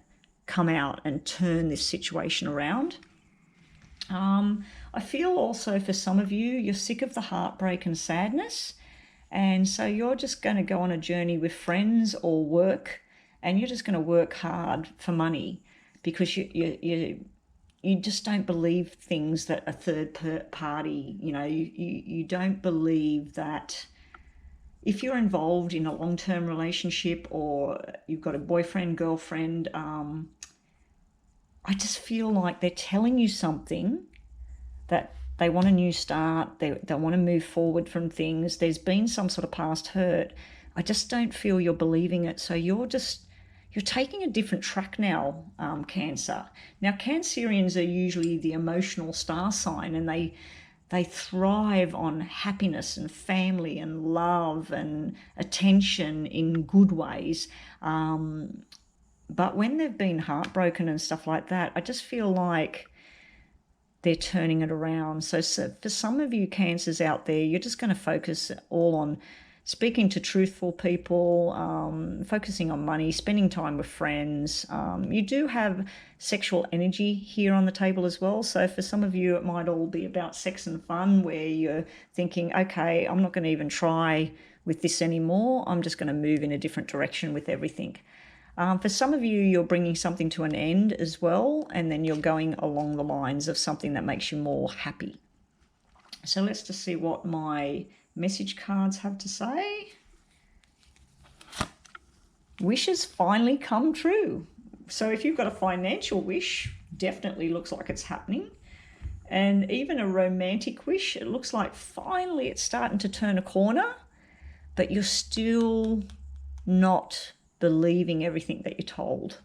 come out and turn this situation around. I feel also for some of you, you're sick of the heartbreak and sadness, and so you're just going to go on a journey with friends or work, and you're just going to work hard for money, because you just don't believe things that a third party, you don't believe that if you're involved in a long-term relationship or you've got a boyfriend, girlfriend, I just feel like they're telling you something, that they want a new start, they want to move forward from things. There's been some sort of past hurt. I just don't feel you're believing it. So you're you're taking a different track now, Cancer. Now, Cancerians are usually the emotional star sign, and they thrive on happiness and family and love and attention in good ways. But when they've been heartbroken and stuff like that, I just feel like they're turning it around. So for some of you Cancers out there, you're just going to focus all on speaking to truthful people, focusing on money, spending time with friends. You do have sexual energy here on the table as well. So for some of you, it might all be about sex and fun, where you're thinking, okay, I'm not going to even try with this anymore. I'm just going to move in a different direction with everything. For some of you, you're bringing something to an end as well, and then you're going along the lines of something that makes you more happy. So let's just see what my message cards have to say. Wishes finally come true. So if you've got a financial wish, definitely looks like it's happening. And even a romantic wish, it looks like finally it's starting to turn a corner, but you're still not believing everything that you're told.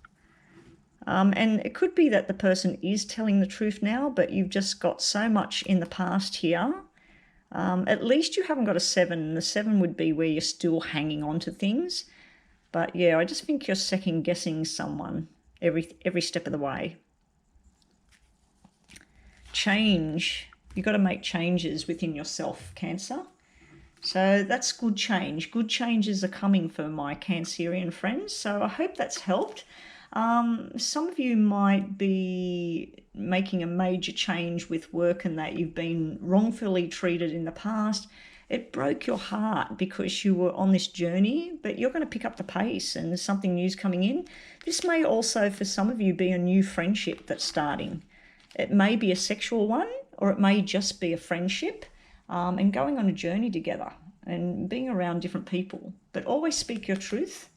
And it could be that the person is telling the truth now, but you've just got so much in the past here. At least you haven't got a 7. The 7 would be where you're still hanging on to things. But yeah, I just think you're second guessing someone every step of the way. Change. You've got to make changes within yourself, Cancer. So that's good change. Good changes are coming for my Cancerian friends. So I hope that's helped. Some of you might be making a major change with work, and that you've been wrongfully treated in the past. It broke your heart because you were on this journey, but you're going to pick up the pace and there's something new's coming in. This may also, for some of you, be a new friendship that's starting. It may be a sexual one, or it may just be a friendship, and going on a journey together and being around different people. But always speak your truth.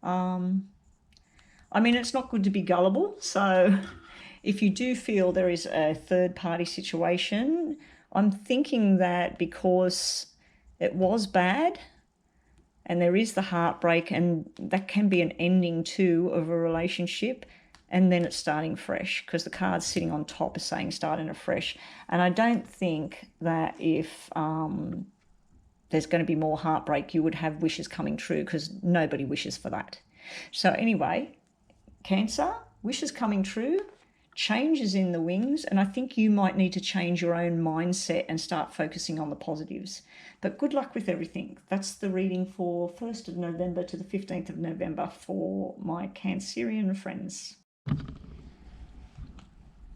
I mean, it's not good to be gullible. So if you do feel there is a third-party situation, I'm thinking that because it was bad and there is the heartbreak, and that can be an ending too of a relationship, and then it's starting fresh, because the card's sitting on top is saying starting afresh. And I don't think that if there's going to be more heartbreak, you would have wishes coming true, because nobody wishes for that. So anyway, Cancer, wishes coming true, changes in the wings, and I think you might need to change your own mindset and start focusing on the positives. But good luck with everything. That's the reading for 1st of November to the 15th of November for my Cancerian friends.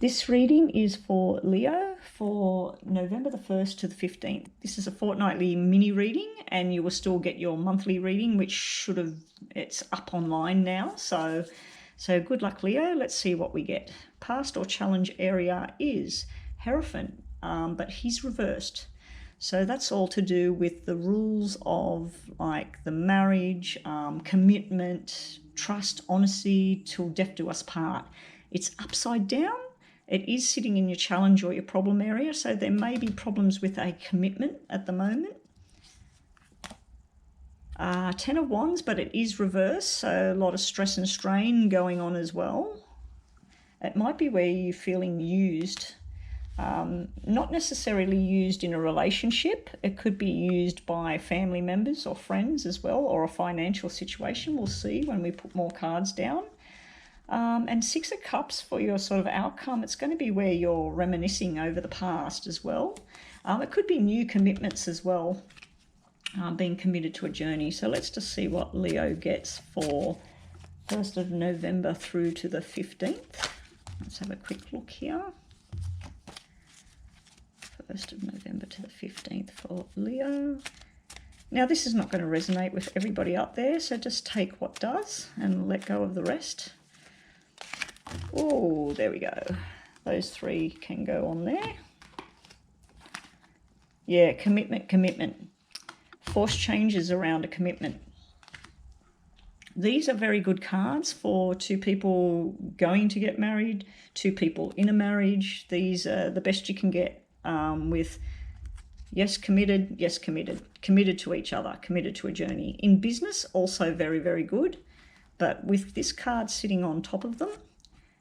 This reading is for Leo for November the 1st to the 15th. This is a fortnightly mini reading, and you will still get your monthly reading, which it's up online now. So good luck, Leo. Let's see what we get. Past or challenge area is Hierophant, but he's reversed. So that's all to do with the rules of like the marriage, commitment, trust, honesty, till death do us part. It's upside down. It is sitting in your challenge or your problem area, so there may be problems with a commitment at the moment. 10 of Wands, but it is reversed, so a lot of stress and strain going on as well. It might be where you're feeling used, not necessarily used in a relationship. It could be used by family members or friends as well, or a financial situation. We'll see when we put more cards down. And 6 of Cups for your sort of outcome. It's going to be where you're reminiscing over the past as well. It could be new commitments as well. Being committed to a journey. So let's just see what Leo gets for 1st of November through to the 15th. Let's have a quick look here. 1st of November to the 15th for Leo. Now, this is not going to resonate with everybody out there, so just take what does and let go of the rest. Oh, there we go. Those 3 can go on there. Yeah, commitment. Forced changes around a commitment. These are very good cards for 2 people going to get married, 2 people in a marriage. These are the best you can get with yes, committed, committed to each other, committed to a journey. In business, also very, very good. But with this card sitting on top of them,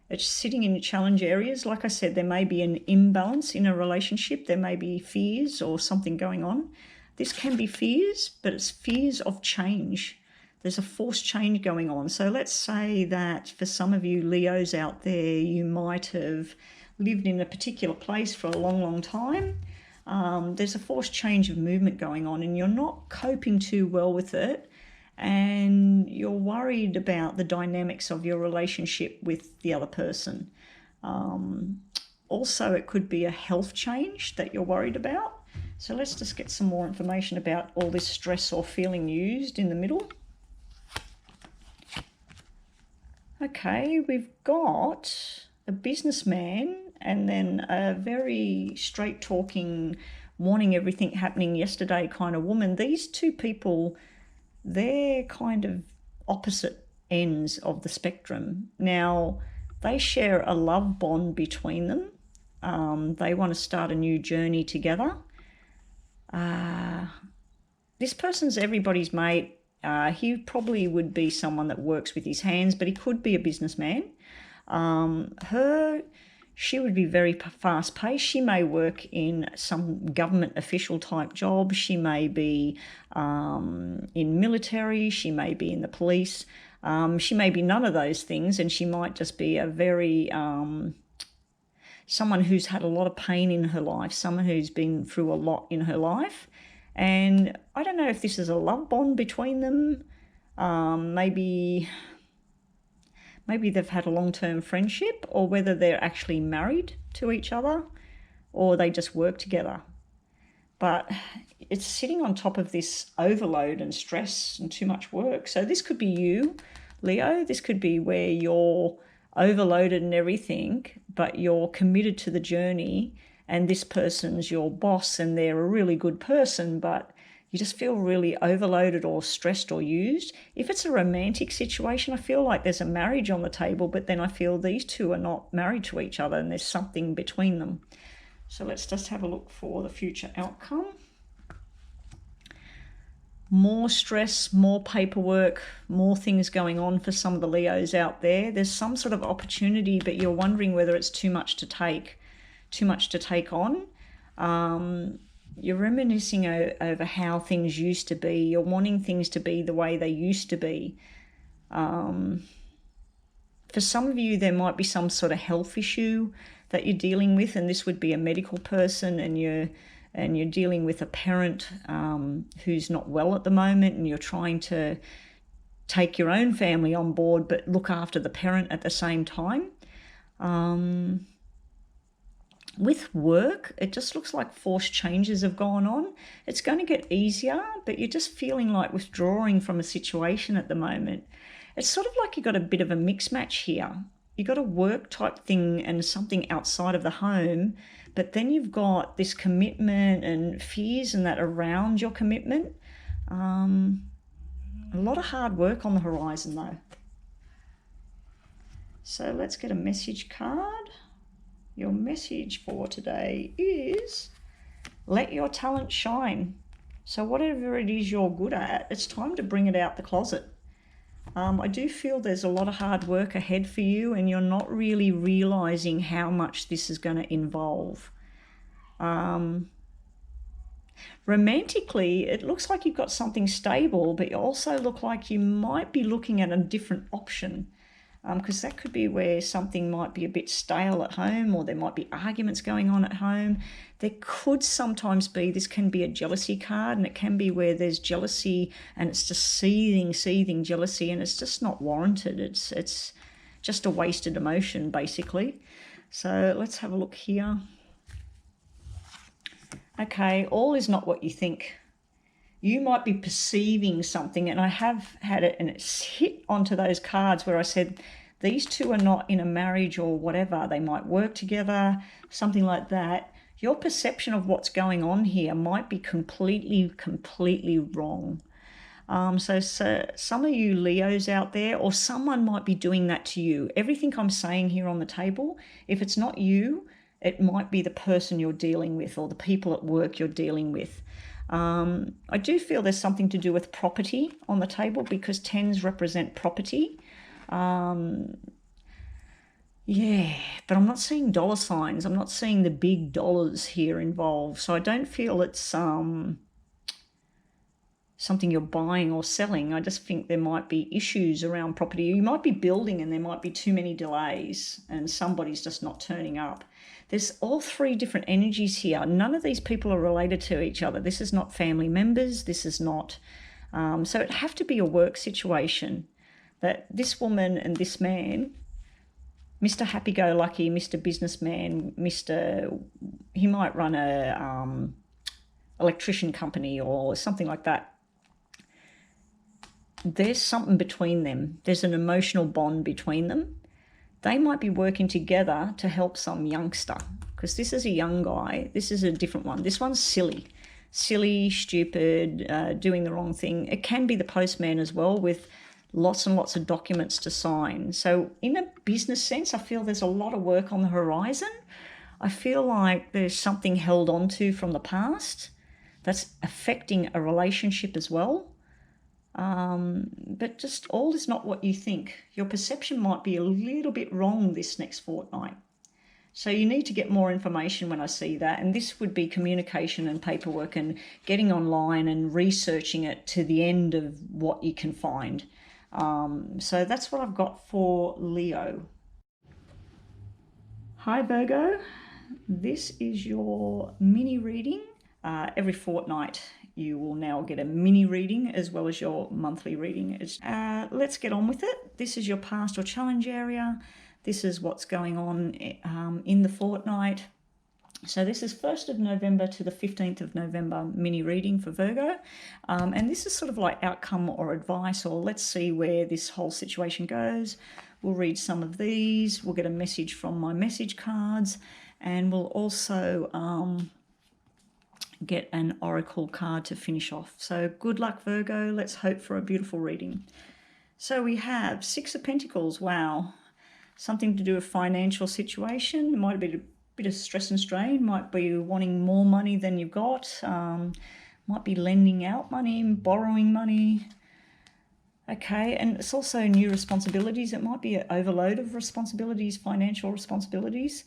it's sitting in challenge areas. Like I said, there may be an imbalance in a relationship. There may be fears or something going on. This can be fears, but it's fears of change. There's a forced change going on. So let's say that for some of you Leos out there, you might have lived in a particular place for a long, long time. There's a forced change of movement going on and you're not coping too well with it. And you're worried about the dynamics of your relationship with the other person. Also, it could be a health change that you're worried about. So let's just get some more information about all this stress or feeling used in the middle. Okay, we've got a businessman and then a very straight-talking, wanting everything happening yesterday kind of woman. These two people, they're kind of opposite ends of the spectrum. Now, they share a love bond between them. They want to start a new journey together. This person's everybody's mate. He probably would be someone that works with his hands, but he could be a businessman. She would be very fast-paced. She may work in some government official type job. She may be in military. She may be in the police. She may be none of those things, and she might just be a very someone who's had a lot of pain in her life, someone who's been through a lot in her life. And I don't know if this is a love bond between them. Maybe they've had a long-term friendship, or whether they're actually married to each other or they just work together. But it's sitting on top of this overload and stress and too much work. So this could be you, Leo. This could be where you're overloaded and everything, but you're committed to the journey, and this person's your boss and they're a really good person, but you just feel really overloaded or stressed or used. If it's a romantic situation, I feel like there's a marriage on the table, but then I feel these two are not married to each other and there's something between them. So let's just have a look for the future outcome. More stress, more paperwork, more things going on for some of the Leos out there. There's some sort of opportunity, but you're wondering whether it's too much to take on. You're reminiscing over how things used to be. You're wanting things to be the way they used to be. For some of you, there might be some sort of health issue that you're dealing with, and this would be a medical person, and you're dealing with a parent who's not well at the moment, and you're trying to take your own family on board but look after the parent at the same time. With work, it just looks like forced changes have gone on. It's going to get easier, but you're just feeling like withdrawing from a situation at the moment. It's sort of like you've got a bit of a mix match here. You've got a work type thing and something outside of the home, but then you've got this commitment and fears and that around your commitment. A lot of hard work on the horizon though. So let's get a message card. Your message for today is let your talent shine. So whatever it is you're good at, it's time to bring it out the closet. I do feel there's a lot of hard work ahead for you, and you're not really realizing how much this is going to involve. Romantically, it looks like you've got something stable, but you also look like you might be looking at a different option. Because that could be where something might be a bit stale at home, or there might be arguments going on at home. There could sometimes be, this can be a jealousy card, and it can be where there's jealousy and it's just seething jealousy, and it's just not warranted. It's just a wasted emotion, basically. So let's have a look here. Okay, all is not what you think. You might be perceiving something, and I have had it, and it's hit onto those cards where I said these two are not in a marriage or whatever. They might work together, something like that. Your perception of what's going on here might be completely wrong. So some of you Leos out there, or someone might be doing that to you. Everything I'm saying here on the table, if it's not you, it might be the person you're dealing with or the people at work you're dealing with. I do feel there's something to do with property on the table, because 10s represent property. Yeah, but I'm not seeing dollar signs. I'm not seeing the big dollars here involved. So I don't feel it's something you're buying or selling. I just think there might be issues around property. You might be building and there might be too many delays and somebody's just not turning up. There's all three different energies here. None of these people are related to each other. This is not family members. This is not... so it'd have to be a work situation that this woman and this man... Mr. Happy-Go-Lucky, Mr. Businessman, he might run a electrician company or something like that. There's something between them. There's an emotional bond between them. They might be working together to help some youngster, because this is a young guy. This is a different one. This one's silly, stupid, doing the wrong thing. It can be the postman as well, with lots and lots of documents to sign. So in a business sense, I feel there's a lot of work on the horizon. I feel like there's something held on to from the past that's affecting a relationship as well. But just all is not what you think. Your perception might be a little bit wrong this next fortnight. So you need to get more information when I see that. And this would be communication and paperwork and getting online and researching it to the end of what you can find. So that's what I've got for Leo. Hi Virgo, this is your mini reading. Every fortnight you will now get a mini reading as well as your monthly reading. Let's get on with it. This is your past or challenge area. This is what's going on in the fortnight. So this is 1st of November to the 15th of November mini reading for Virgo. And this is sort of like outcome or advice, or let's see where this whole situation goes. We'll read some of these. We'll get a message from my message cards, and we'll also get an oracle card to finish off. So good luck, Virgo. Let's hope for a beautiful reading. So we have 6 of Pentacles. Wow. Something to do with financial situation. It might be a bit of stress and strain. Might be wanting more money than you've got. Might be lending out money, borrowing money. Okay, and it's also new responsibilities. It might be an overload of responsibilities, financial responsibilities.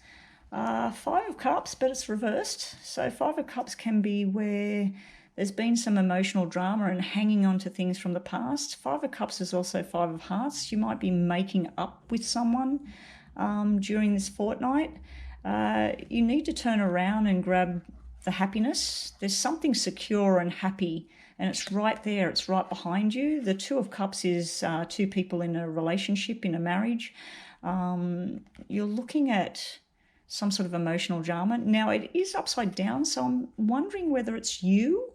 5 of Cups, but it's reversed. So 5 of Cups can be where there's been some emotional drama and hanging on to things from the past. 5 of Cups is also 5 of Hearts. You might be making up with someone during this fortnight. You need to turn around and grab the happiness. There's something secure and happy, and it's right there. It's right behind you. The 2 of Cups is 2 people in a relationship, in a marriage. You're looking at some sort of emotional drama. Now, it is upside down, so I'm wondering whether it's you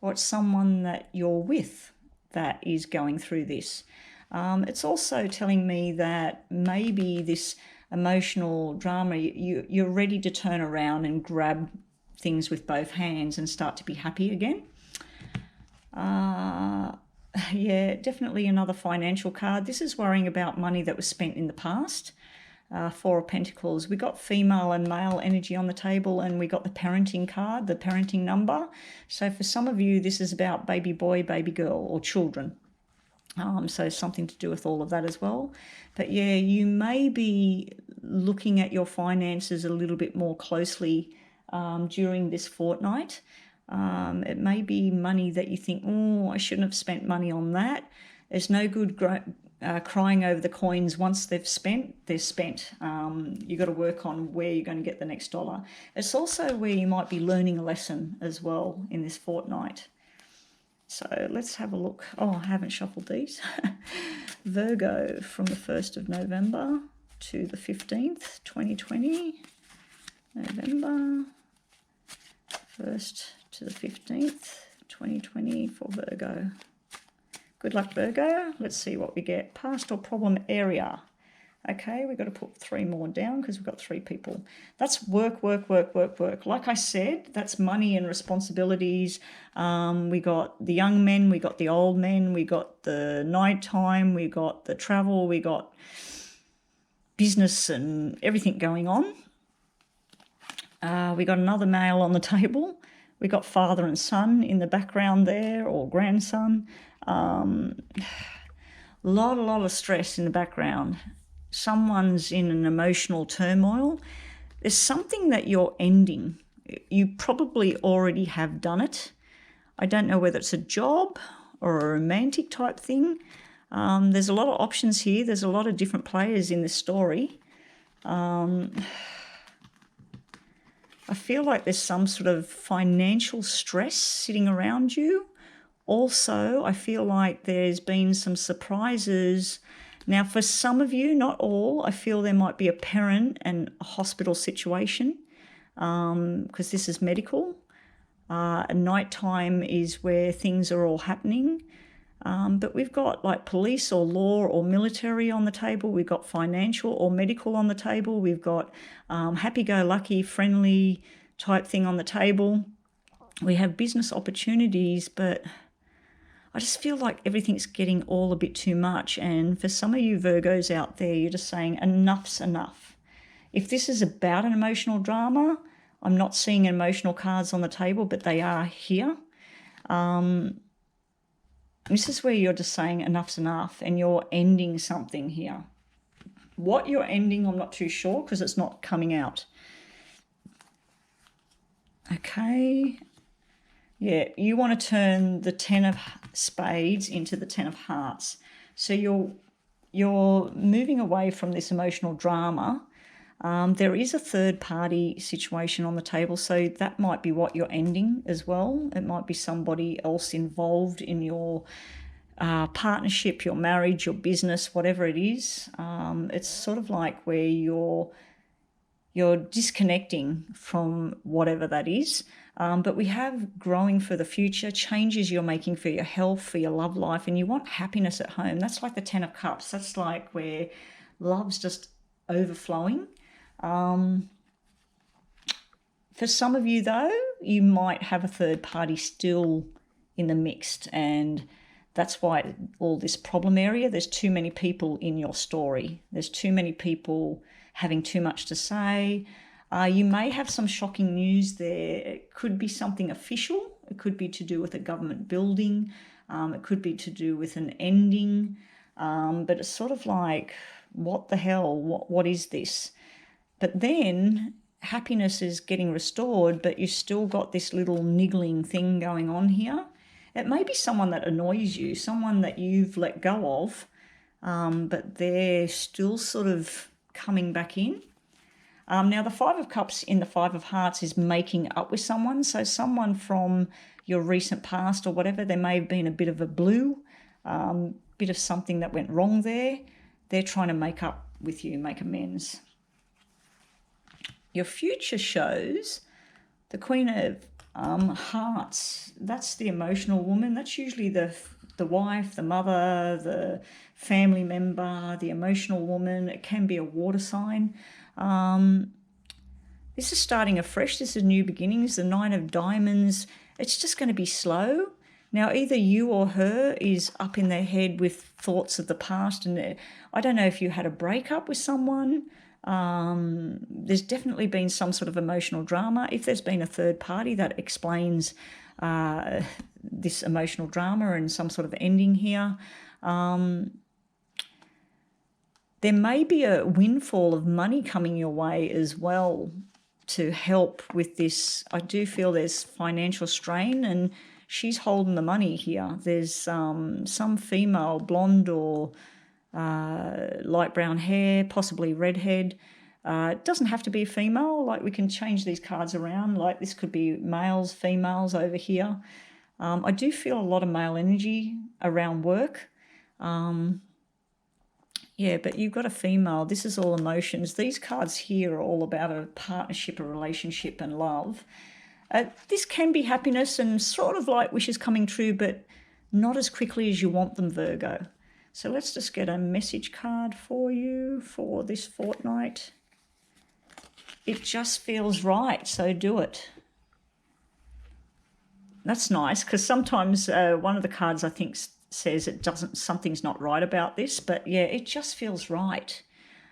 or it's someone that you're with that is going through this. It's also telling me that maybe this emotional drama, you're ready to turn around and grab things with both hands and start to be happy again. Yeah, definitely another financial card. This is worrying about money that was spent in the past. 4 of Pentacles. We got female and male energy on the table, and we got the parenting card, the parenting number. So for some of you, this is about baby boy, baby girl, or children. So something to do with all of that as well. But yeah, you may be looking at your finances a little bit more closely during this fortnight. It may be money that you think, oh, I shouldn't have spent money on that. There's no good crying over the coins. Once they're spent, they're spent. You've got to work on where you're going to get the next dollar. It's also where you might be learning a lesson as well in this fortnight. So let's have a look. Oh, I haven't shuffled these. Virgo from the 1st of November to the 15th, 2020. November 1st to the 15th, 2020 for Virgo. Good luck, Virgo. Let's see what we get. Past or problem area. Okay, we've got to put 3 more down because we've got 3 people. That's work, work, work, work, work. Like I said, that's money and responsibilities. We got the young men, we got the old men, we got the nighttime, we got the travel, we got business and everything going on. We got another male on the table. We got father and son in the background there, or grandson. A lot of stress in the background. Someone's in an emotional turmoil. There's something that you're ending. You probably already have done it. I don't know whether it's a job or a romantic type thing. There's a lot of options here. There's a lot of different players in this story. I feel like there's some sort of financial stress sitting around you. Also, I feel like there's been some surprises. Now, for some of you, not all, I feel there might be a parent and a hospital situation because this is medical. Nighttime is where things are all happening. But we've got like police or law or military on the table. We've got financial or medical on the table. We've got happy-go-lucky, friendly type thing on the table. We have business opportunities, but I just feel like everything's getting all a bit too much. And for some of you Virgos out there, you're just saying enough's enough. If this is about an emotional drama, I'm not seeing emotional cards on the table, but they are here. This is where you're just saying enough's enough and you're ending something here. What you're ending, I'm not too sure because it's not coming out. Okay. Yeah, you want to turn the 10 of spades into the 10 of hearts. So you're moving away from this emotional drama. There is a third party situation on the table, so that might be what you're ending as well. It might be somebody else involved in your partnership, your marriage, your business, whatever it is. It's sort of like where you're disconnecting from whatever that is. But we have growing for the future, changes you're making for your health, for your love life, and you want happiness at home. That's like the 10 of cups. That's like where love's just overflowing. For some of you, though, you might have a third party still in the mix, and that's why all this problem area, there's too many people in your story. There's too many people having too much to say. You may have some shocking news there. It could be something official. It could be to do with a government building. It could be to do with an ending. But it's sort of like, what the hell? What is this? But then happiness is getting restored, but you've still got this little niggling thing going on here. It may be someone that annoys you, someone that you've let go of, but they're still sort of coming back in. Now, the 5 of Cups in the 5 of Hearts is making up with someone. So someone from your recent past or whatever, there may have been a bit of a blue, bit of something that went wrong there. They're trying to make up with you, make amends. Your future shows the Queen of Hearts. That's the emotional woman. That's usually the wife, the mother, the family member, the emotional woman. It can be a water sign. This is starting afresh. This is new beginnings. The 9 of Diamonds. It's just going to be slow. Now, either you or her is up in their head with thoughts of the past, and I don't know if you had a breakup with someone. There's definitely been some sort of emotional drama. If there's been a third party, that explains this emotional drama and some sort of ending here. There may be a windfall of money coming your way as well to help with this. I do feel there's financial strain, and she's holding the money here. There's some female, blonde or light brown hair, possibly redhead. It doesn't have to be female. Like, we can change these cards around. Like, this could be males, females over here. I do feel a lot of male energy around work. Yeah, but you've got a female. This is all emotions. These cards here are all about a partnership, a relationship and love. This can be happiness and sort of like wishes coming true, but not as quickly as you want them, Virgo. So let's just get a message card for you for this fortnight. It just feels right, so do it. That's nice, because sometimes one of the cards I think says something's not right about this, but yeah, it just feels right.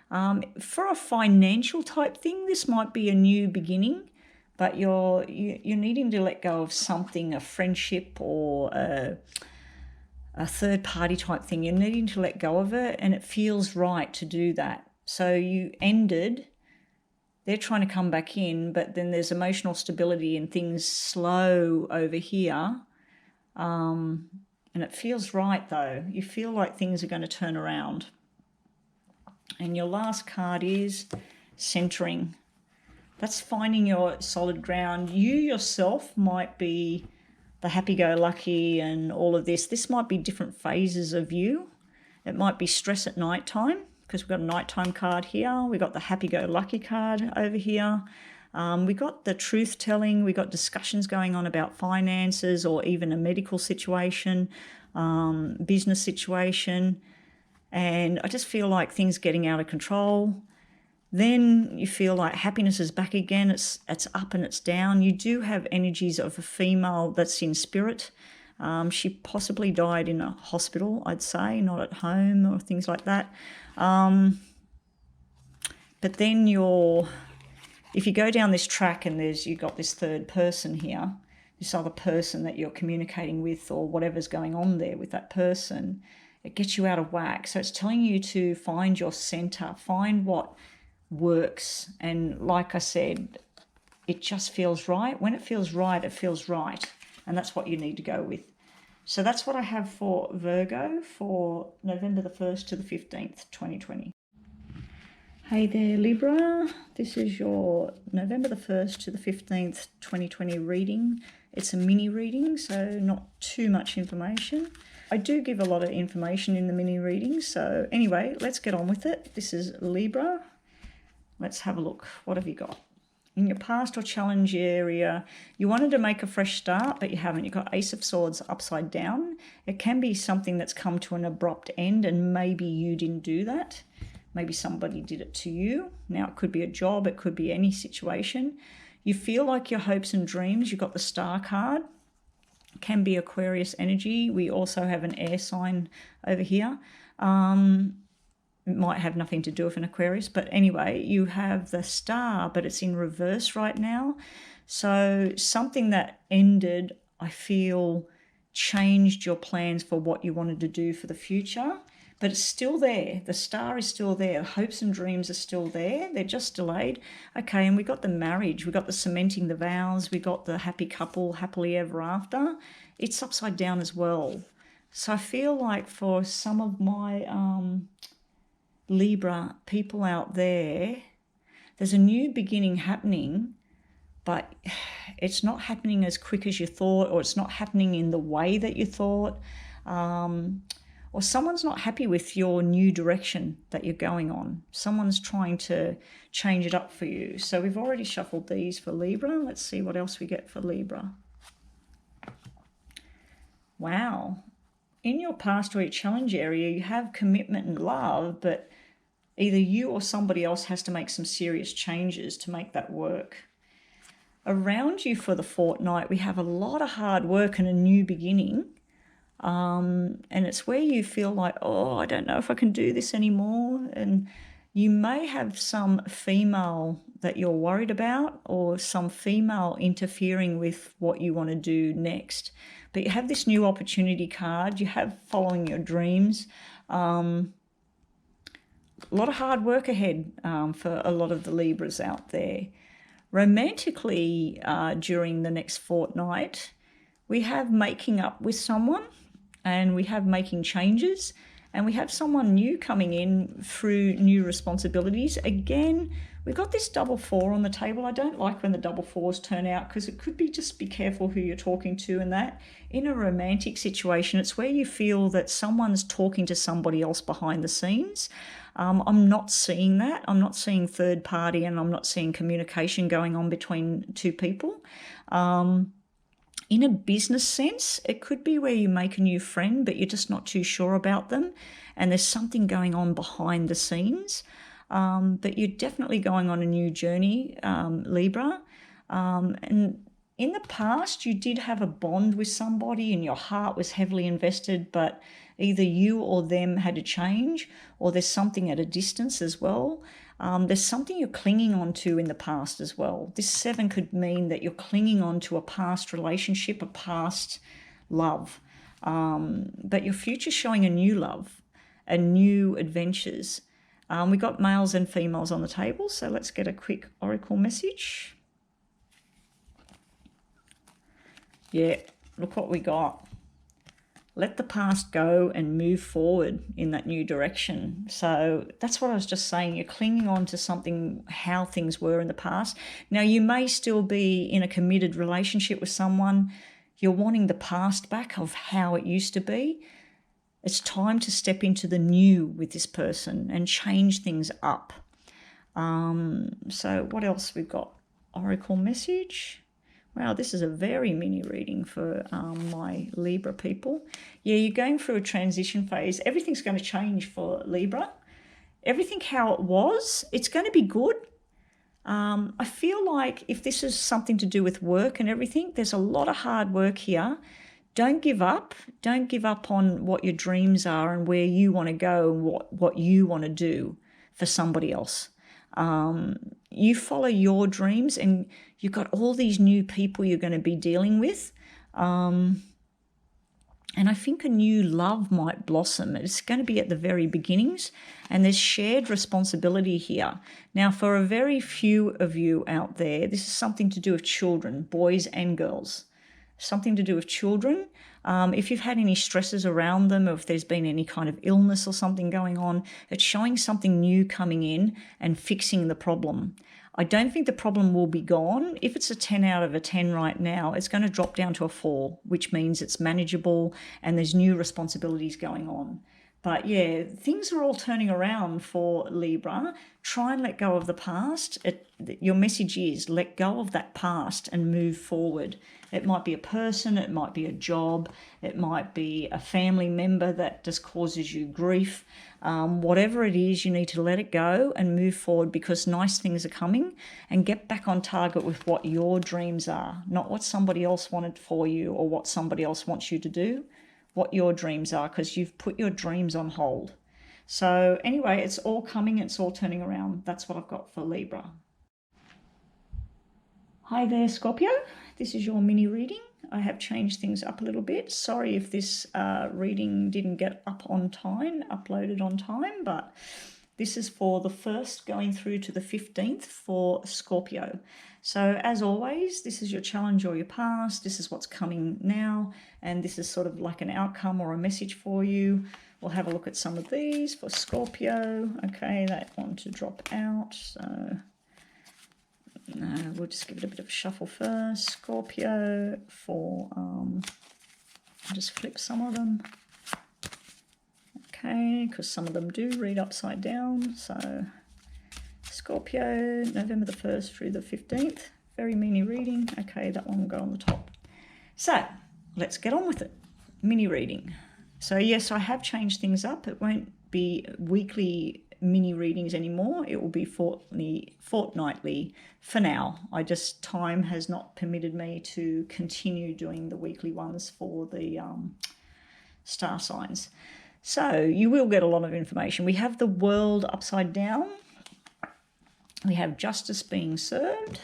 For a financial type thing, this might be a new beginning, but you're needing to let go of something, a friendship or a third party type thing. You're needing to let go of it, and it feels right to do that. So you ended, they're trying to come back in, but then there's emotional stability and things slow over here. And it feels right though. You feel like things are going to turn around. And your last card is centering. That's finding your solid ground. You yourself might be the happy-go-lucky and all of this. This might be different phases of you. It might be stress at nighttime, because we've got a nighttime card here. We've got the happy-go-lucky card over here. We got the truth-telling. We got discussions going on about finances or even a medical situation, business situation. And I just feel like things getting out of control. Then you feel like happiness is back again. It's up and it's down. You do have energies of a female that's in spirit. She possibly died in a hospital, I'd say, not at home or things like that. But then if you go down this track and you've got this third person here, this other person that you're communicating with or whatever's going on there with that person, it gets you out of whack. So it's telling you to find your center, find what works. And like I said, it just feels right. When it feels right, it feels right. And that's what you need to go with. So that's what I have for Virgo for November the 1st to the 15th, 2020. Hey there, Libra. This is your November the 1st to the 15th, 2020 reading. It's a mini reading, so not too much information. I do give a lot of information in the mini reading. So anyway, let's get on with it. This is Libra. Let's have a look. What have you got? In your past or challenge area, you wanted to make a fresh start, but you haven't. You've got Ace of Swords upside down. It can be something that's come to an abrupt end, and maybe you didn't do that. Maybe somebody did it to you. Now, it could be a job. It could be any situation. You feel like your hopes and dreams. You've got the Star card. It can be Aquarius energy. We also have an air sign over here. It might have nothing to do with an Aquarius, but anyway, you have the Star, but it's in reverse right now. So something that ended, I feel, changed your plans for what you wanted to do for the future, but it's still there. The Star is still there. Hopes and dreams are still there. They're just delayed. Okay, and we got the marriage. We got the cementing the vows. We got the happy couple, happily ever after. It's upside down as well. So I feel like for some of my Libra people out there, there's a new beginning happening, but it's not happening as quick as you thought, or it's not happening in the way that you thought, or someone's not happy with your new direction that you're going on. Someone's trying to change it up for you. So we've already shuffled these for Libra. Let's see what else we get for Libra. Wow. In your past or your challenge area, you have commitment and love, but either you or somebody else has to make some serious changes to make that work. Around you for the fortnight, we have a lot of hard work and a new beginning. And it's where you feel like, oh, I don't know if I can do this anymore. And you may have some female that you're worried about, or some female interfering with what you want to do next. But you have this new opportunity card. You have following your dreams. A lot of hard work ahead for a lot of the Libras out there. Romantically, during the next fortnight, we have making up with someone, and we have making changes, and we have someone new coming in through new responsibilities. Again, we've got this double four on the table. I don't like when the double fours turn out, because it could be just be careful who you're talking to, and that in a romantic situation, it's where you feel that someone's talking to somebody else behind the scenes. I'm not seeing that. I'm not seeing third party, and I'm not seeing communication going on between two people. In a business sense, it could be where you make a new friend, but you're just not too sure about them, and there's something going on behind the scenes. But you're definitely going on a new journey, Libra. And in the past, you did have a bond with somebody and your heart was heavily invested, but either you or them had to change, or there's something at a distance as well. There's something you're clinging on to in the past as well. This 7 could mean that you're clinging on to a past relationship, a past love. But your future's showing a new love, a new adventures. We got males and females on the table, so let's get a quick oracle message. Yeah, look what we got. Let the past go and move forward in that new direction. So that's what I was just saying. You're clinging on to something, how things were in the past. Now, you may still be in a committed relationship with someone. You're wanting the past back of how it used to be. It's time to step into the new with this person and change things up. So what else we've got? Oracle message. Wow, this is a very mini reading for my Libra people. Yeah, you're going through a transition phase. Everything's going to change for Libra. Everything how it was, it's going to be good. I feel like if this is something to do with work and everything, there's a lot of hard work here. Don't give up. Don't give up on what your dreams are and where you want to go and what you want to do for somebody else. You follow your dreams, and you've got all these new people you're going to be dealing with. And I think a new love might blossom. It's going to be at the very beginnings, and there's shared responsibility here. Now, for a very few of you out there, this is something to do with children, boys and girls. Something to do with children. If you've had any stresses around them, or if there's been any kind of illness or something going on, it's showing something new coming in and fixing the problem. I don't think the problem will be gone. If it's a 10 out of a 10 right now, it's going to drop down to a 4, which means it's manageable and there's new responsibilities going on. But yeah, things are all turning around for Libra. Try and let go of the past. Your message is let go of that past and move forward. It might be a person, it might be a job, it might be a family member that just causes you grief. Whatever it is, you need to let it go and move forward, because nice things are coming, and get back on target with what your dreams are, not what somebody else wanted for you or what somebody else wants you to do. What your dreams are, because you've put your dreams on hold. So anyway, it's all coming, it's all turning around. That's what I've got for Libra. Hi there, Scorpio. This is your mini reading. I have changed things up a little bit. Sorry if this reading didn't get uploaded on time, but this is for the 1st going through to the 15th for Scorpio. So as always, this is your challenge or your past. This is what's coming now, and this is sort of like an outcome or a message for you. We'll have a look at some of these for Scorpio. Okay, that one to drop out. So we'll just give it a bit of a shuffle first. Scorpio for, I'll just flip some of them. Okay, because some of them do read upside down. So Scorpio, November the 1st through the 15th. Very mini reading. Okay, that one will go on the top. So let's get on with it. Mini reading. So yes, I have changed things up. It won't be weekly mini readings anymore. It will be fortnightly for now. Time has not permitted me to continue doing the weekly ones for the star signs. So you will get a lot of information. We have the world upside down. We have justice being served.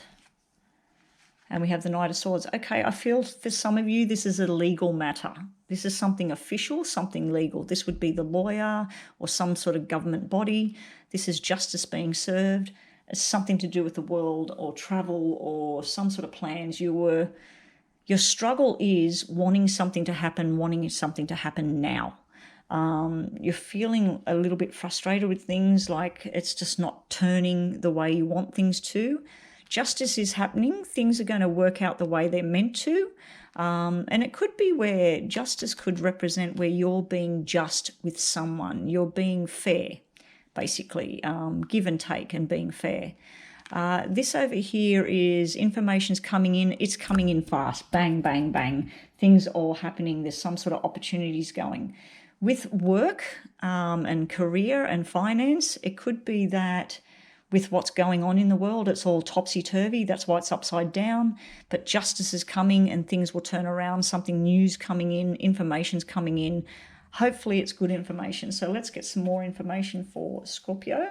And we have the Knight of Swords. Okay, I feel for some of you this is a legal matter. This is something official, something legal. This would be the lawyer or some sort of government body. This is justice being served. It's something to do with the world or travel or some sort of plans. Your struggle is wanting something to happen now. You're feeling a little bit frustrated with things, like it's just not turning the way you want things to. Justice is happening. Things are going to work out the way they're meant to. And it could be where justice could represent where you're being just with someone. You're being fair, basically, give and take and being fair. This over here is information's coming in. It's coming in fast. Bang, bang, bang. Things are all happening. There's some sort of opportunities going. With work and career and finance, it could be that with what's going on in the world, it's all topsy-turvy. That's why it's upside down. But justice is coming and things will turn around. Something new's coming in, information's coming in. Hopefully it's good information. So let's get some more information for Scorpio.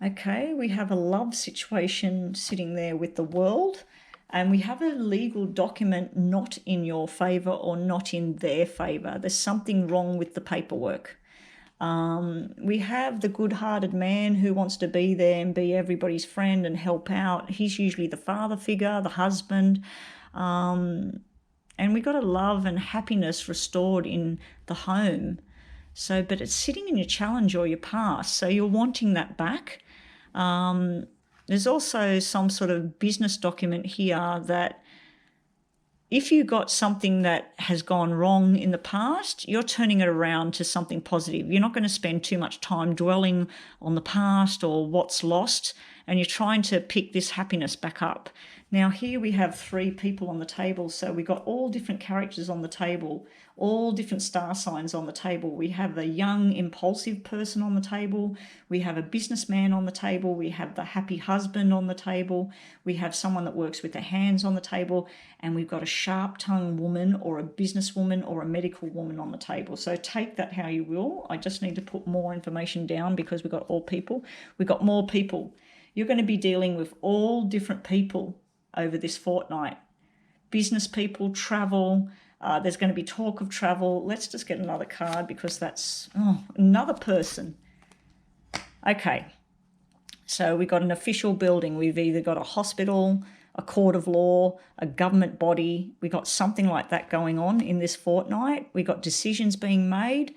Okay, we have a love situation sitting there with the world. And we have a legal document not in your favour or not in their favour. There's something wrong with the paperwork. We have the good-hearted man who wants to be there and be everybody's friend and help out. He's usually the father figure, the husband. And we got a love and happiness restored in the home. So, but it's sitting in your challenge or your past. So you're wanting that back. There's also some sort of business document here that if you got something that has gone wrong in the past, you're turning it around to something positive. You're not going to spend too much time dwelling on the past or what's lost, and you're trying to pick this happiness back up. Now here we have 3 people on the table, so we got all different characters on the table, all different star signs on the table. We have a young, impulsive person on the table. We have a businessman on the table. We have the happy husband on the table. We have someone that works with their hands on the table. And we've got a sharp-tongued woman or a businesswoman or a medical woman on the table. So take that how you will. I just need to put more information down because we've got all people. We've got more people. You're going to be dealing with all different people over this fortnight. Business people, travel. There's going to be talk of travel. Let's just get another card because that's another person. Okay, so we've got an official building. We've either got a hospital, a court of law, a government body. We got something like that going on in this fortnight. We got decisions being made.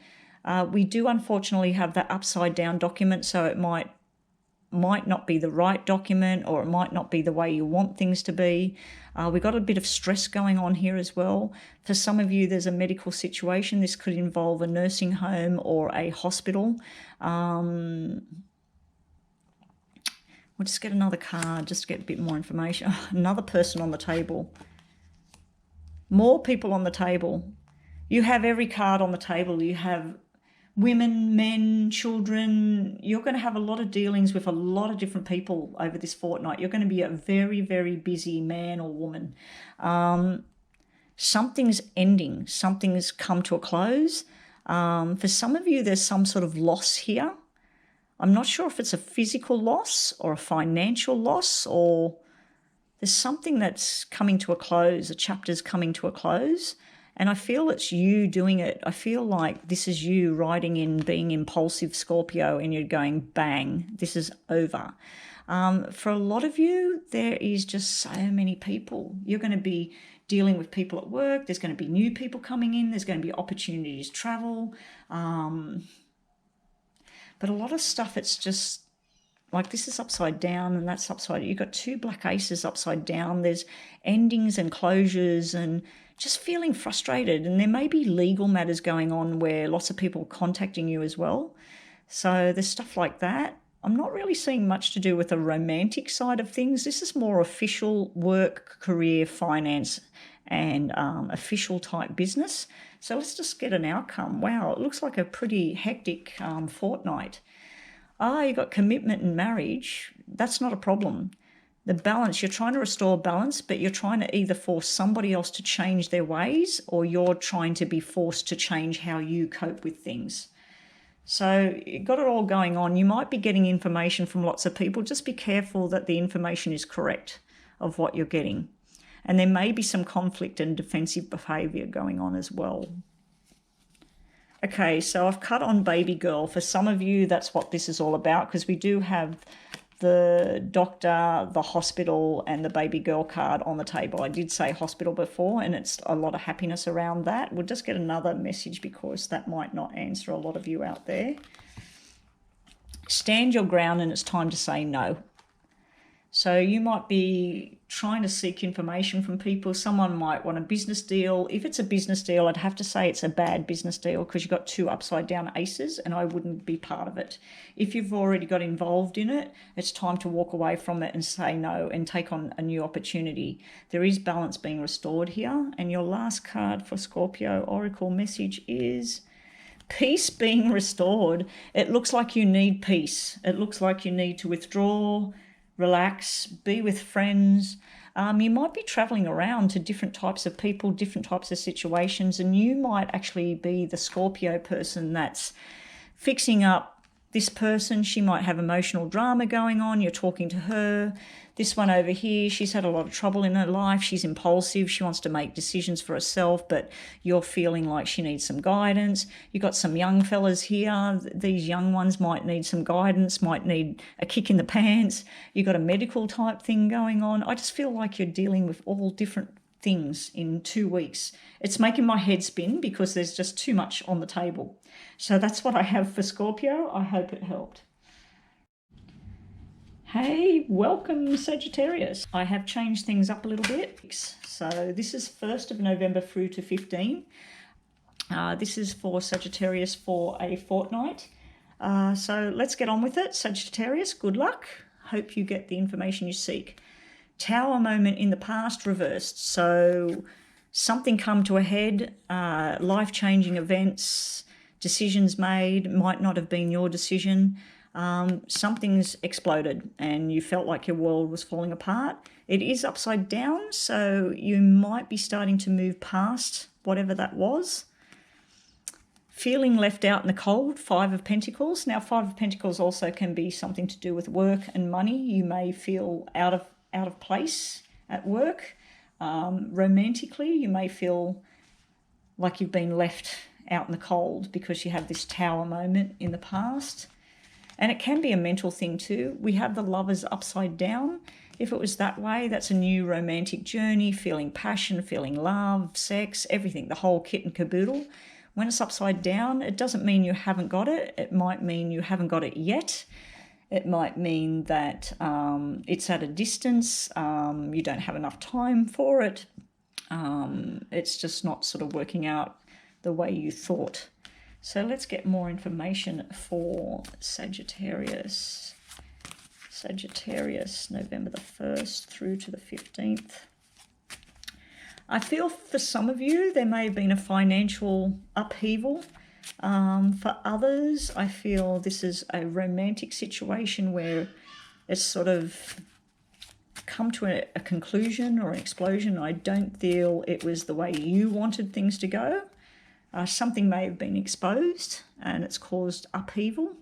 We do unfortunately have that upside down document, so it might not be the right document, or it might not be the way you want things to be. We've got a bit of stress going on here as well. For some of you, there's a medical situation. This could involve a nursing home or a hospital. We'll just get another card, just to get a bit more information. Another person on the table. More people on the table. You have every card on the table. You have women, men, children. You're going to have a lot of dealings with a lot of different people over this fortnight. You're going to be a very, very busy man or woman. Something's ending. Something's come to a close. For some of you, there's some sort of loss here. I'm not sure if it's a physical loss or a financial loss, or there's something that's coming to a close. A chapter's coming to a close. And I feel it's you doing it. I feel like this is you riding in, being impulsive Scorpio, and you're going, bang, this is over. For a lot of you, there is just so many people. You're going to be dealing with people at work. There's going to be new people coming in. There's going to be opportunities to travel. But a lot of stuff, it's just like this is upside down and that's upside. You've got 2 black aces upside down. There's endings and closures and just feeling frustrated. And there may be legal matters going on where lots of people are contacting you as well. So there's stuff like that. I'm not really seeing much to do with the romantic side of things. This is more official work, career, finance, and official type business. So let's just get an outcome. Wow, it looks like a pretty hectic fortnight. You got commitment and marriage. That's not a problem. The balance, you're trying to restore balance, but you're trying to either force somebody else to change their ways, or you're trying to be forced to change how you cope with things. So you've got it all going on. You might be getting information from lots of people. Just be careful that the information is correct of what you're getting. And there may be some conflict and defensive behaviour going on as well. Okay, so I've cut on baby girl. For some of you, that's what this is all about, because we do have the doctor, the hospital, and the baby girl card on the table. I did say hospital before, and it's a lot of happiness around that. We'll just get another message because that might not answer a lot of you out there. Stand your ground, and it's time to say no. So you might be trying to seek information from people. Someone might want a business deal. If it's a business deal, I'd have to say it's a bad business deal because you've got 2 upside down aces, and I wouldn't be part of it. If you've already got involved in it, it's time to walk away from it and say no and take on a new opportunity. There is balance being restored here. And your last card for Scorpio Oracle message is peace being restored. It looks like you need peace. It looks like you need to withdraw, relax, be with friends. You might be traveling around to different types of people, different types of situations, and you might actually be the Scorpio person that's fixing up This person, she might have emotional drama going on. You're talking to her. This one over here, she's had a lot of trouble in her life. She's impulsive. She wants to make decisions for herself, but you're feeling like she needs some guidance. You've got some young fellas here. These young ones might need some guidance, might need a kick in the pants. You've got a medical type thing going on. I just feel like you're dealing with all different things in 2 weeks. It's making my head spin because there's just too much on the table. So that's what I have for Scorpio. I hope it helped. Hey, welcome Sagittarius. I have changed things up a little bit. So this is 1st of November through to 15. This is for Sagittarius for a fortnight. So let's get on with it. Sagittarius, good luck. Hope you get the information you seek. Tower moment in the past reversed. So something come to a head, life-changing events, decisions made, might not have been your decision. Something's exploded and you felt like your world was falling apart. It is upside down, so you might be starting to move past whatever that was. Feeling left out in the cold, 5 of Pentacles. Now, 5 of Pentacles also can be something to do with work and money. You may feel out of place at work. Romantically, you may feel like you've been left out in the cold because you have this tower moment in the past. And it can be a mental thing too. We have the Lovers upside down. If it was that way, that's a new romantic journey, feeling passion, feeling love, sex, everything, the whole kit and caboodle. When it's upside down, it doesn't mean you haven't got it. It might mean you haven't got it yet. It might mean that it's at a distance, you don't have enough time for it. It's just not sort of working out the way you thought. So let's get more information for Sagittarius. Sagittarius, November the 1st through to the 15th. I feel for some of you, there may have been a financial upheaval. For others, I feel this is a romantic situation where it's sort of come to a conclusion or an explosion. I don't feel it was the way you wanted things to go. Something may have been exposed and it's caused upheaval.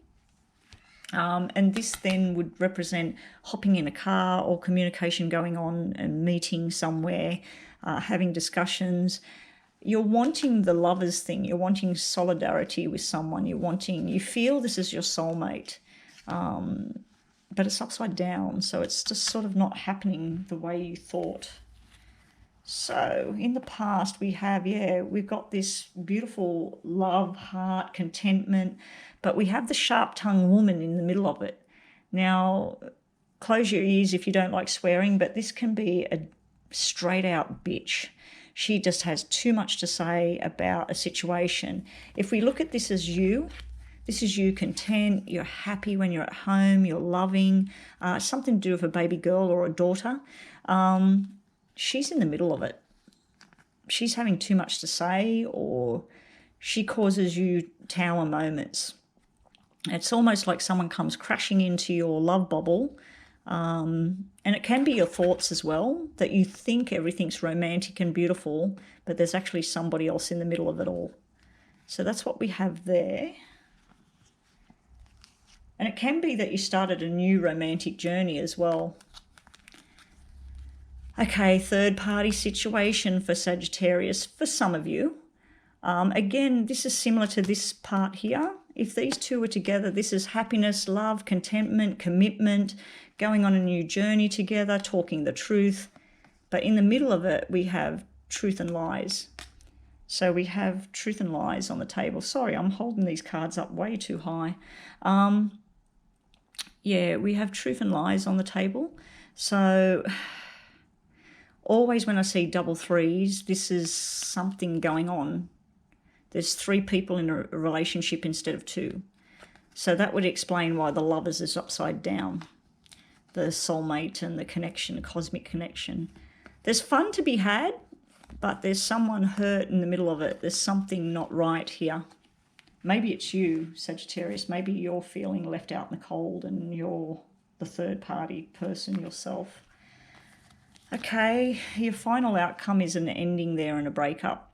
And this then would represent hopping in a car or communication going on and meeting somewhere, having discussions. You're wanting the lovers thing. You're wanting solidarity with someone. You feel this is your soulmate. But it's upside down. So it's just sort of not happening the way you thought. So in the past we've got this beautiful love, heart, contentment, but we have the sharp-tongued woman in the middle of it. Now, close your ears if you don't like swearing, but this can be a straight-out bitch. She just has too much to say about a situation. If we look at this as you, this is you content, you're happy when you're at home, you're loving, something to do with a baby girl or a daughter. She's in the middle of it. She's having too much to say, or she causes you tower moments. It's almost like someone comes crashing into your love bubble. And it can be your thoughts as well, that you think everything's romantic and beautiful, but there's actually somebody else in the middle of it all. So that's what we have there. And it can be that you started a new romantic journey as well. Okay, third party situation for Sagittarius for some of you. Again, this is similar to this part here. If these two are together, this is happiness, love, contentment, commitment, going on a new journey together, talking the truth. But in the middle of it, we have truth and lies. So we have truth and lies on the table. Sorry, I'm holding these cards up way too high. We have truth and lies on the table. So always when I see double threes, this is something going on. There's 3 people in a relationship instead of 2. So that would explain why the Lovers is upside down. The soulmate and the connection, cosmic connection. There's fun to be had, but there's someone hurt in the middle of it. There's something not right here. Maybe it's you, Sagittarius. Maybe you're feeling left out in the cold and you're the third party person yourself. Okay, your final outcome is an ending there and a breakup.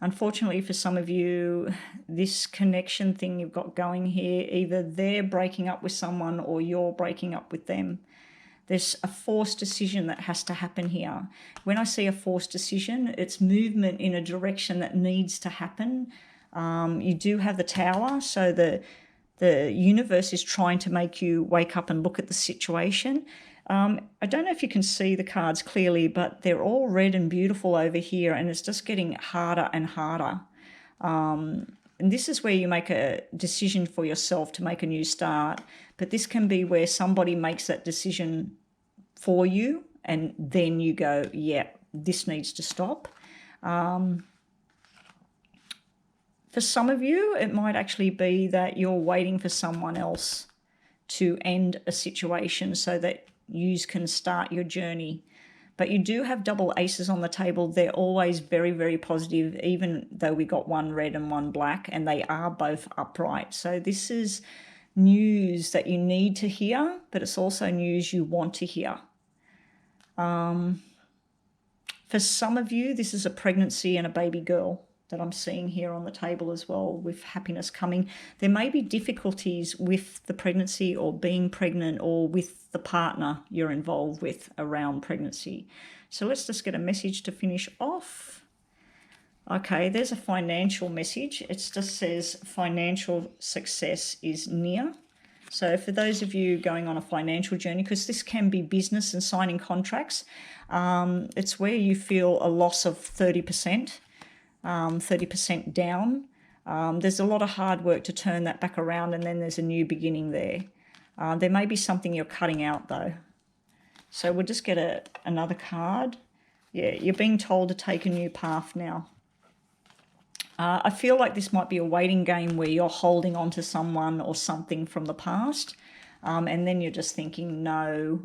Unfortunately for some of you, this connection thing you've got going here, either they're breaking up with someone or you're breaking up with them. There's a forced decision that has to happen here. When I see a forced decision, it's movement in a direction that needs to happen. You do have the Tower, so the universe is trying to make you wake up and look at the situation. I don't know if you can see the cards clearly, but they're all red and beautiful over here, and it's just getting harder and harder. And this is where you make a decision for yourself to make a new start. But this can be where somebody makes that decision for you, and then you go, yeah, this needs to stop. For some of you, it might actually be that you're waiting for someone else to end a situation so that you can start your journey. But you do have double aces on the table. They're always very, very positive, even though we got one red and one black, and they are both upright. So this is news that you need to hear, but it's also news you want to hear. For some of you, this is a pregnancy and a baby girl that I'm seeing here on the table as well, with happiness coming. There may be difficulties with the pregnancy or being pregnant or with the partner you're involved with around pregnancy. So let's just get a message to finish off. Okay, there's a financial message. It just says financial success is near. So for those of you going on a financial journey, because this can be business and signing contracts, it's where you feel a loss of 30%. 30% down. There's a lot of hard work to turn that back around, and then there's a new beginning there. There may be something you're cutting out though. So we'll just get another card. Yeah, you're being told to take a new path now. I feel like this might be a waiting game where you're holding on to someone or something from the past, and then you're just thinking, no,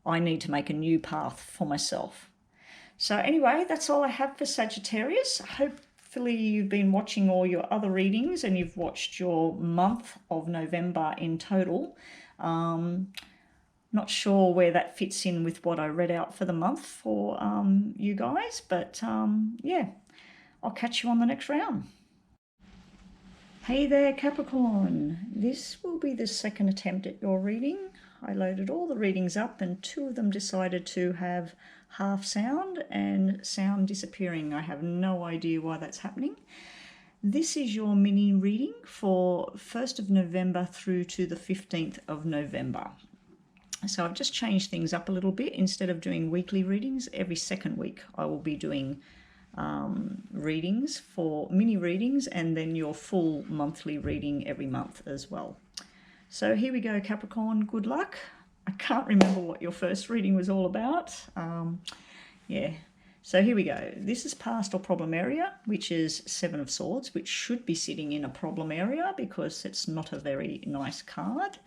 I need to make a new path for myself. So anyway, that's all I have for Sagittarius. Hopefully you've been watching all your other readings and you've watched your month of November in total. Not sure where that fits in with what I read out for the month for you guys, but yeah, I'll catch you on the next round. Hey there, Capricorn. This will be the second attempt at your reading. I loaded all the readings up and two of them decided to have half sound and sound disappearing. I have no idea why that's happening. This is your mini reading for 1st of November through to the 15th of November. So I've just changed things up a little bit. Instead of doing weekly readings, every second week I will be doing readings for mini readings, and then your full monthly reading every month as well. So here we go, Capricorn, good luck. I can't remember what your first reading was all about. Yeah, so here we go. This is past or problem area, which is 7 of Swords, which should be sitting in a problem area because it's not a very nice card.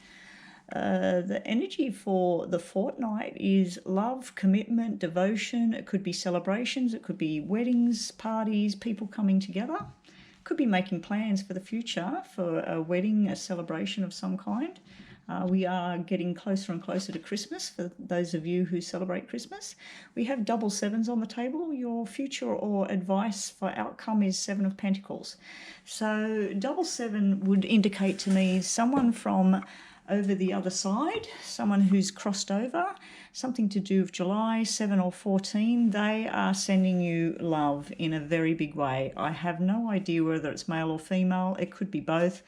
The energy for the fortnight is love, commitment, devotion. It could be celebrations. It could be weddings, parties, people coming together. Could be making plans for the future for a wedding, a celebration of some kind. We are getting closer and closer to Christmas for those of you who celebrate Christmas. We have double sevens on the table. Your future or advice for outcome is 7 of Pentacles. So double 7 would indicate to me someone from over the other side, someone who's crossed over, something to do with July 7 or 14. They are sending you love in a very big way. I have no idea whether it's male or female. It could be both.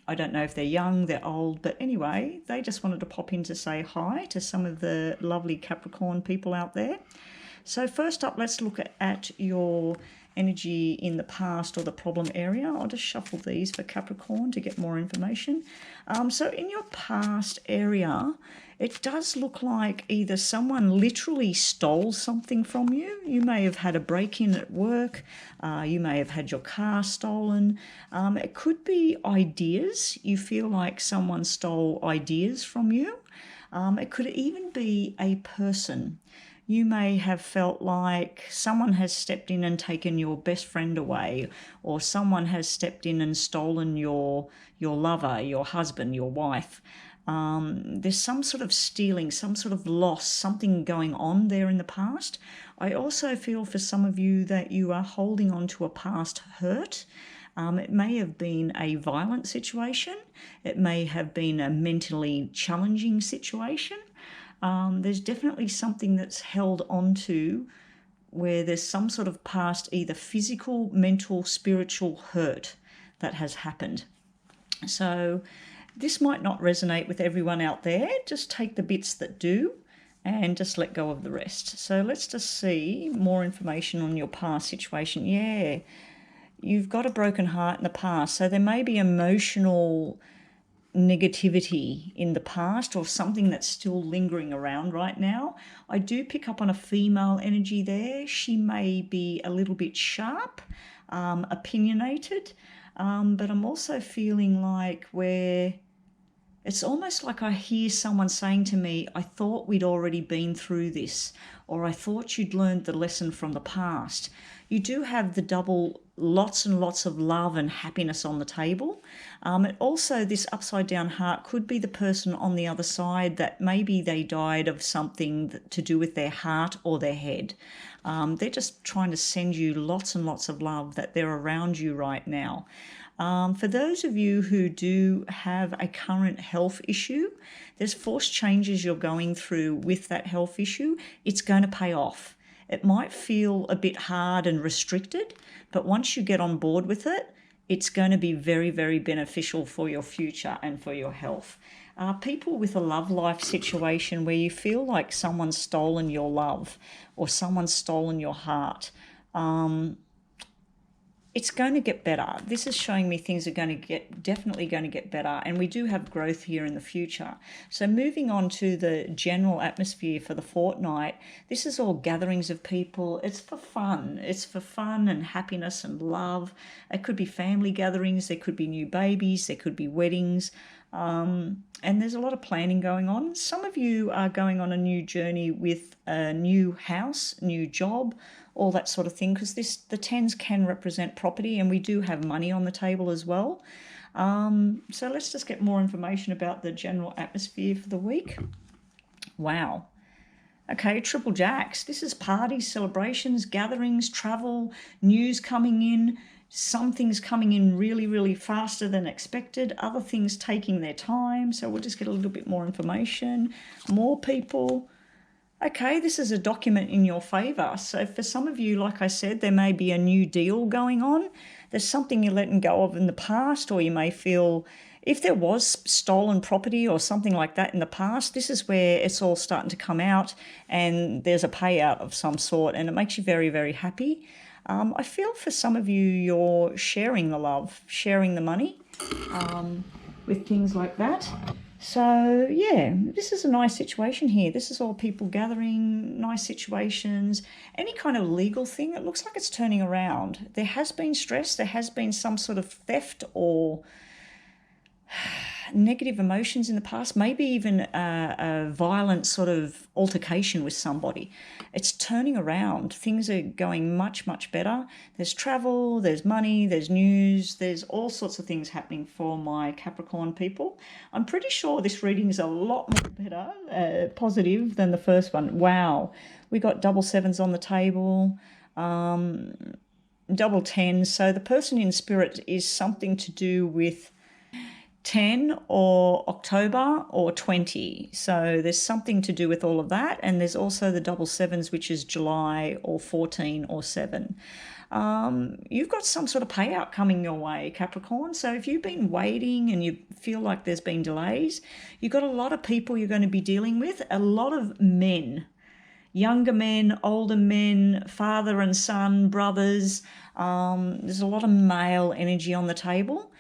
I don't know if they're young, they're old, but anyway, they just wanted to pop in to say hi to some of the lovely Capricorn people out there. So first up, let's look at your energy in the past or the problem area. I'll just shuffle these for Capricorn to get more information. So in your past area, it does look like either someone literally stole something from you. You may have had a break-in at work. You may have had your car stolen. It could be ideas. You feel like someone stole ideas from you. It could even be a person. You may have felt like someone has stepped in and taken your best friend away, or someone has stepped in and stolen your lover, your husband, your wife. There's some sort of stealing, some sort of loss, something going on there in the past. I also feel for some of you that you are holding on to a past hurt. It may have been a violent situation. It may have been a mentally challenging situation. There's definitely something that's held on to where there's some sort of past either physical, mental, spiritual hurt that has happened. So this might not resonate with everyone out there. Just take the bits that do and just let go of the rest. So let's just see more information on your past situation. Yeah, you've got a broken heart in the past. So there may be emotional negativity in the past or something that's still lingering around right now. I do pick up on a female energy there. She may be a little bit sharp, opinionated, but I'm also feeling like where it's almost like I hear someone saying to me, I thought we'd already been through this, or I thought you'd learned the lesson from the past. You do have the double, lots and lots of love and happiness on the table. And also this upside down heart could be the person on the other side that maybe they died of something to do with their heart or their head. They're just trying to send you lots and lots of love, that they're around you right now. For those of you who do have a current health issue, there's forced changes you're going through with that health issue. It's going to pay off. It might feel a bit hard and restricted, but once you get on board with it, it's going to be very, very beneficial for your future and for your health. People with a love life situation where you feel like someone's stolen your love or someone's stolen your heart, it's going to get better. This is showing me things are definitely going to get better, and we do have growth here in the future. So moving on to the general atmosphere for the fortnight, this is all gatherings of people. It's for fun. It's for fun and happiness and love. It could be family gatherings. There could be new babies. There could be weddings. And there's a lot of planning going on. Some of you are going on a new journey with a new house, new job, all that sort of thing, because the tens can represent property, and we do have money on the table as well. So let's just get more information about the general atmosphere for the week. Wow. Okay, triple jacks. This is parties, celebrations, gatherings, travel, news coming in. Some things coming in really, really faster than expected. Other things taking their time. So we'll just get a little bit more information. More people. Okay, this is a document in your favour. So for some of you, like I said, there may be a new deal going on. There's something you're letting go of in the past, or you may feel if there was stolen property or something like that in the past, this is where it's all starting to come out and there's a payout of some sort, and it makes you very, very happy. I feel for some of you, you're sharing the love, sharing the money with things like that. So, yeah, this is a nice situation here. This is all people gathering, nice situations, any kind of legal thing. It looks like it's turning around. There has been stress. There has been some sort of theft or negative emotions in the past, maybe even a violent sort of altercation with somebody. It's turning around. Things are going much, much better. There's travel, there's money, there's news, there's all sorts of things happening for my Capricorn people. I'm pretty sure this reading is a lot more better, positive than the first one. Wow. We got double sevens on the table, double tens. So the person in spirit is something to do with 10 or October or 20. So there's something to do with all of that. And there's also the double sevens, which is July or 14 or 7. You've got some sort of payout coming your way, Capricorn. So if you've been waiting and you feel like there's been delays, you've got a lot of people you're going to be dealing with, a lot of men, younger men, older men, father and son, brothers. There's a lot of male energy on the table.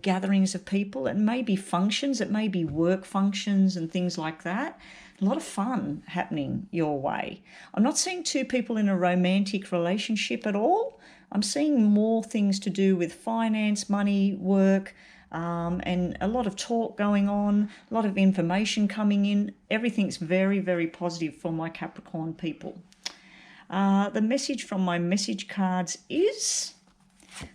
Gatherings of people. It may be functions, it may be work functions and things like that. A lot of fun happening your way. I'm not seeing two people in a romantic relationship at all. I'm seeing more things to do with finance, money, work, and a lot of talk going on, a lot of information coming in. Everything's very, very positive for my Capricorn people. The message from my message cards is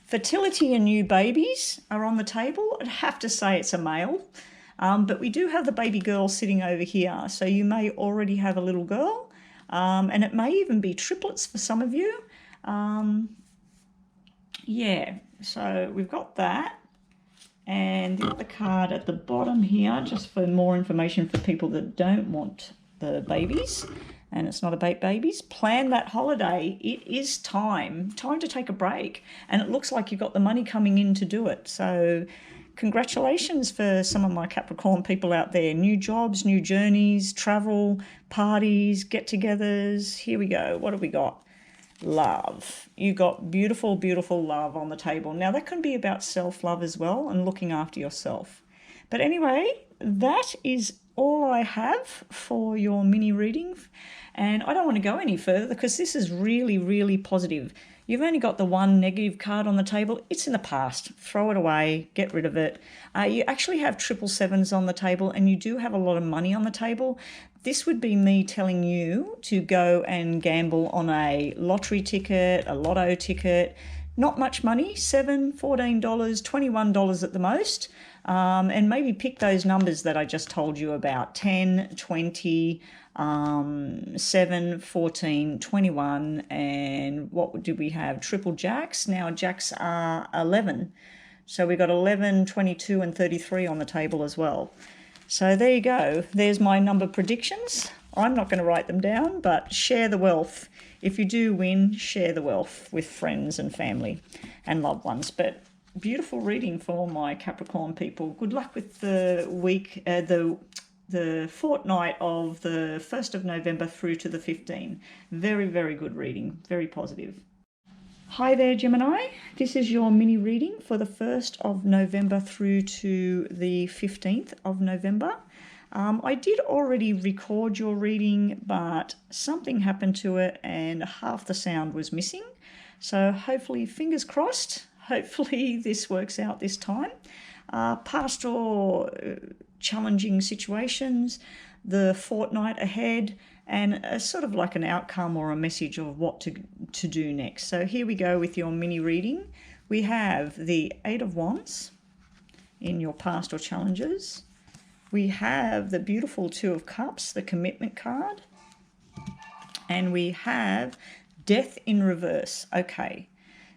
fertility and new babies are on the table. I'd have to say it's a male. But we do have the baby girl sitting over here. So you may already have a little girl, and it may even be triplets for some of you. Yeah, so we've got that. And the other card at the bottom here, just for more information for people that don't want the babies, and it's not about babies, plan that holiday. It is time to take a break. And it looks like you've got the money coming in to do it. So congratulations for some of my Capricorn people out there. New jobs, new journeys, travel, parties, get-togethers. Here we go. What have we got? Love. You got beautiful, beautiful love on the table. Now that can be about self-love as well and looking after yourself. But anyway, that is all I have for your mini reading. And I don't want to go any further because this is really, really positive. You've only got the one negative card on the table. It's in the past. Throw it away. Get rid of it. You actually have 777s on the table and you do have a lot of money on the table. This would be me telling you to go and gamble on a lottery ticket, a lotto ticket. Not much money, $7, $14, $21 at the most. And maybe pick those numbers that I just told you about, 10, 20, 7, 14, 21, and what did we have? Triple jacks. Now jacks are 11. So we got 11, 22, and 33 on the table as well. So there you go. There's my number predictions. I'm not going to write them down, but share the wealth. If you do win, share the wealth with friends and family and loved ones. But beautiful reading for my Capricorn people. Good luck with the week, the fortnight of the 1st of November through to the 15th. Very, very good reading. Very positive. Hi there, Gemini. This is your mini reading for the 1st of November through to the 15th of November. I did already record your reading, but something happened to it and half the sound was missing. So hopefully, fingers crossed, hopefully this works out this time. Past or challenging situations, the fortnight ahead, and a sort of like an outcome or a message of what to do next. So here we go with your mini reading. We have the 8 of Wands in your past or challenges. We have the beautiful 2 of Cups, the commitment card. And we have Death in reverse. Okay,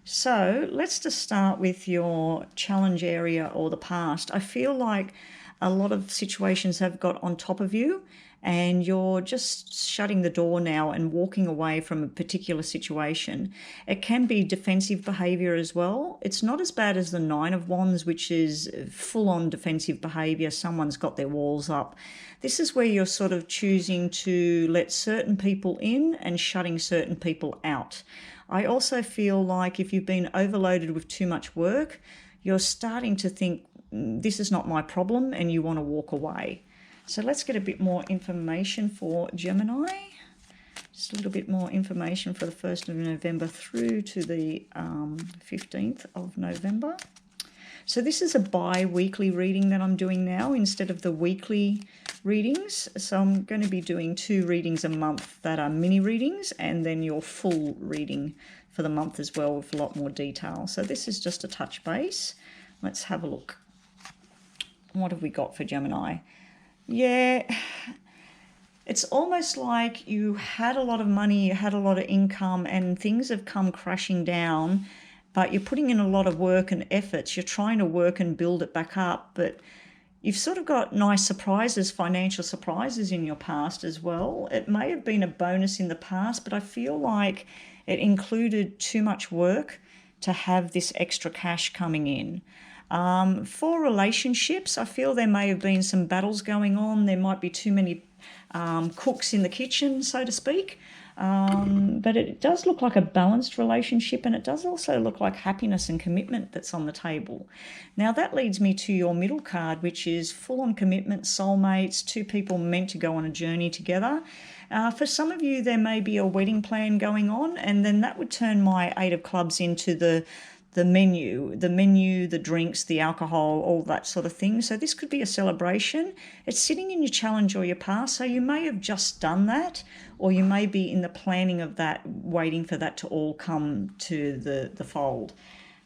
so let's just start with your challenge area or the past. I feel like a lot of situations have got on top of you and you're just shutting the door now and walking away from a particular situation. It can be defensive behavior as well. It's not as bad as the 9 of Wands, which is full-on defensive behavior. Someone's got their walls up. This is where you're sort of choosing to let certain people in and shutting certain people out. I also feel like if you've been overloaded with too much work, you're starting to think, this is not my problem, and you want to walk away. So let's get a bit more information for Gemini. Just a little bit more information for the 1st of November through to the 15th of November. So this is a bi-weekly reading that I'm doing now instead of the weekly readings. So I'm going to be doing 2 readings a month that are mini readings and then your full reading for the month as well with a lot more detail. So this is just a touch base. Let's have a look. What have we got for Gemini? Yeah, it's almost like you had a lot of money, you had a lot of income and things have come crashing down, but you're putting in a lot of work and efforts. You're trying to work and build it back up, but you've sort of got nice surprises, financial surprises in your past as well. It may have been a bonus in the past, but I feel like it included too much work to have this extra cash coming in. For relationships, I feel there may have been some battles going on. There might be too many cooks in the kitchen, so to speak. But it does look like a balanced relationship, and it does also look like happiness and commitment that's on the table. Now that leads me to your middle card, which is full-on commitment, soulmates, 2 people meant to go on a journey together. For some of you, there may be a wedding plan going on, and then that would turn my 8 of Clubs into the menu, the drinks, the alcohol, all that sort of thing. So this could be a celebration. It's sitting in your challenge or your past. So you may have just done that, or you may be in the planning of that, waiting for that to all come to the fold.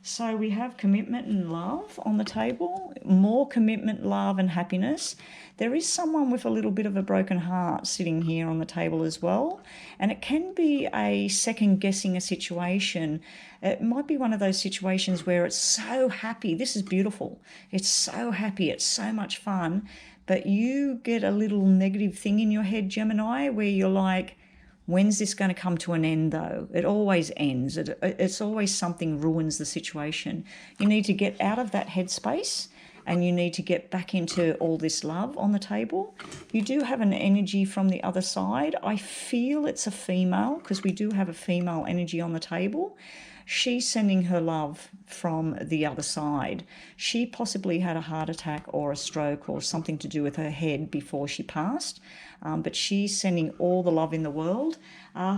So we have commitment and love on the table, more commitment, love and happiness. There is someone with a little bit of a broken heart sitting here on the table as well. And it can be a second guessing a situation. It might be one of those situations where it's so happy. This is beautiful. It's so happy. It's so much fun. But you get a little negative thing in your head, Gemini, where you're like, when's this going to come to an end, though? It always ends. It's always something ruins the situation. You need to get out of that headspace and you need to get back into all this love on the table. You do have an energy from the other side. I feel it's a female because we do have a female energy on the table. She's sending her love from the other side. She possibly had a heart attack or a stroke or something to do with her head before she passed, but she's sending all the love in the world.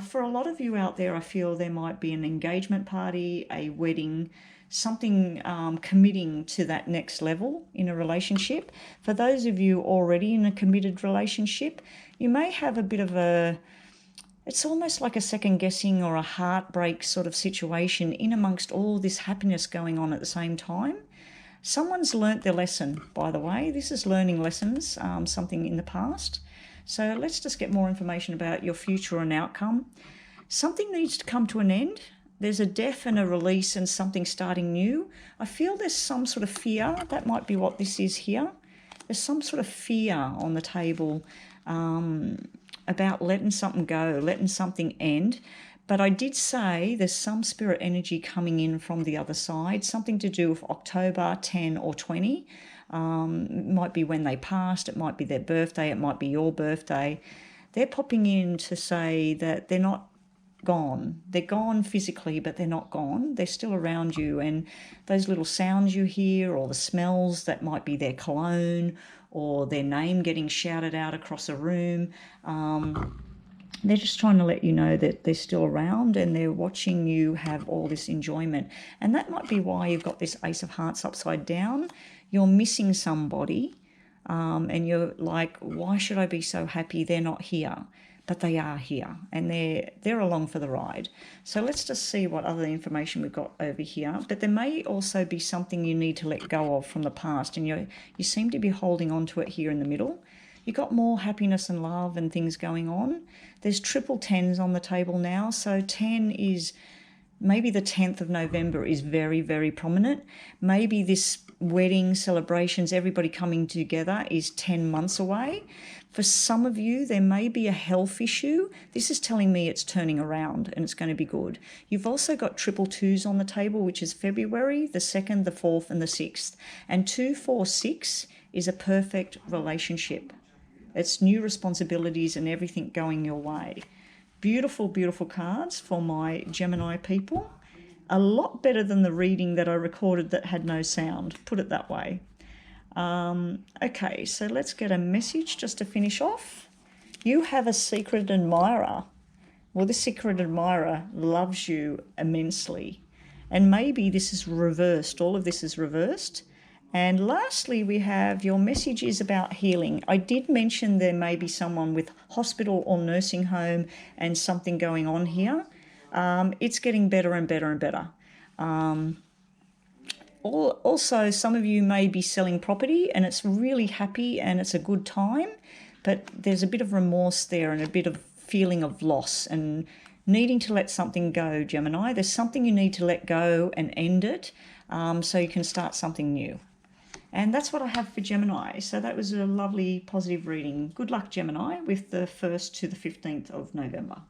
For a lot of you out there, I feel there might be an engagement party, a wedding, something committing to that next level in a relationship. For those of you already in a committed relationship, you may have a bit of it's almost like a second guessing or a heartbreak sort of situation in amongst all this happiness going on at the same time. Someone's learnt their lesson, by the way. This is learning lessons, something in the past. So let's just get more information about your future and outcome. Something needs to come to an end. There's a death and a release and something starting new. I feel there's some sort of fear. That might be what this is here. There's some sort of fear on the table about letting something go, letting something end. But I did say there's some spirit energy coming in from the other side, something to do with October 10 or 20. It might be when they passed, it might be their birthday, it might be your birthday. They're popping in to say that they're not gone. They're gone physically, but they're not gone. They're still around you. And those little sounds you hear or the smells, that might be their cologne or their name getting shouted out across a room. They're just trying to let you know that they're still around and they're watching you have all this enjoyment. And that might be why you've got this Ace of Hearts upside down. You're missing somebody and you're like, why should I be so happy they're not here? But they are here and they're along for the ride. So let's just see what other information we've got over here. But there may also be something you need to let go of from the past, and you seem to be holding on to it here in the middle. You've got more happiness and love and things going on. There's triple tens on the table now. So 10 is maybe the 10th of November is very, very prominent. Maybe this wedding celebrations, everybody coming together is 10 months away. For some of you, there may be a health issue. This is telling me it's turning around and it's going to be good. You've also got triple twos on the table, which is February, the 2nd, the 4th and the 6th. And 2, 4, 6 is a perfect relationship. It's new responsibilities and everything going your way. Beautiful, beautiful cards for my Gemini people. A lot better than the reading that I recorded that had no sound, put it that way. Okay, so let's get a message just to finish off. You have a secret admirer. Well, this secret admirer loves you immensely. And maybe this is reversed. All of this is reversed. And lastly, we have your message is about healing. I did mention there may be someone with hospital or nursing home and something going on here. It's getting better and better and better. Also, some of you may be selling property and it's really happy and it's a good time, but there's a bit of remorse there and a bit of feeling of loss and needing to let something go, Gemini. There's something you need to let go and end it so you can start something new. And that's what I have for Gemini. So that was a lovely positive reading. Good luck, Gemini, with the 1st to the 15th of November.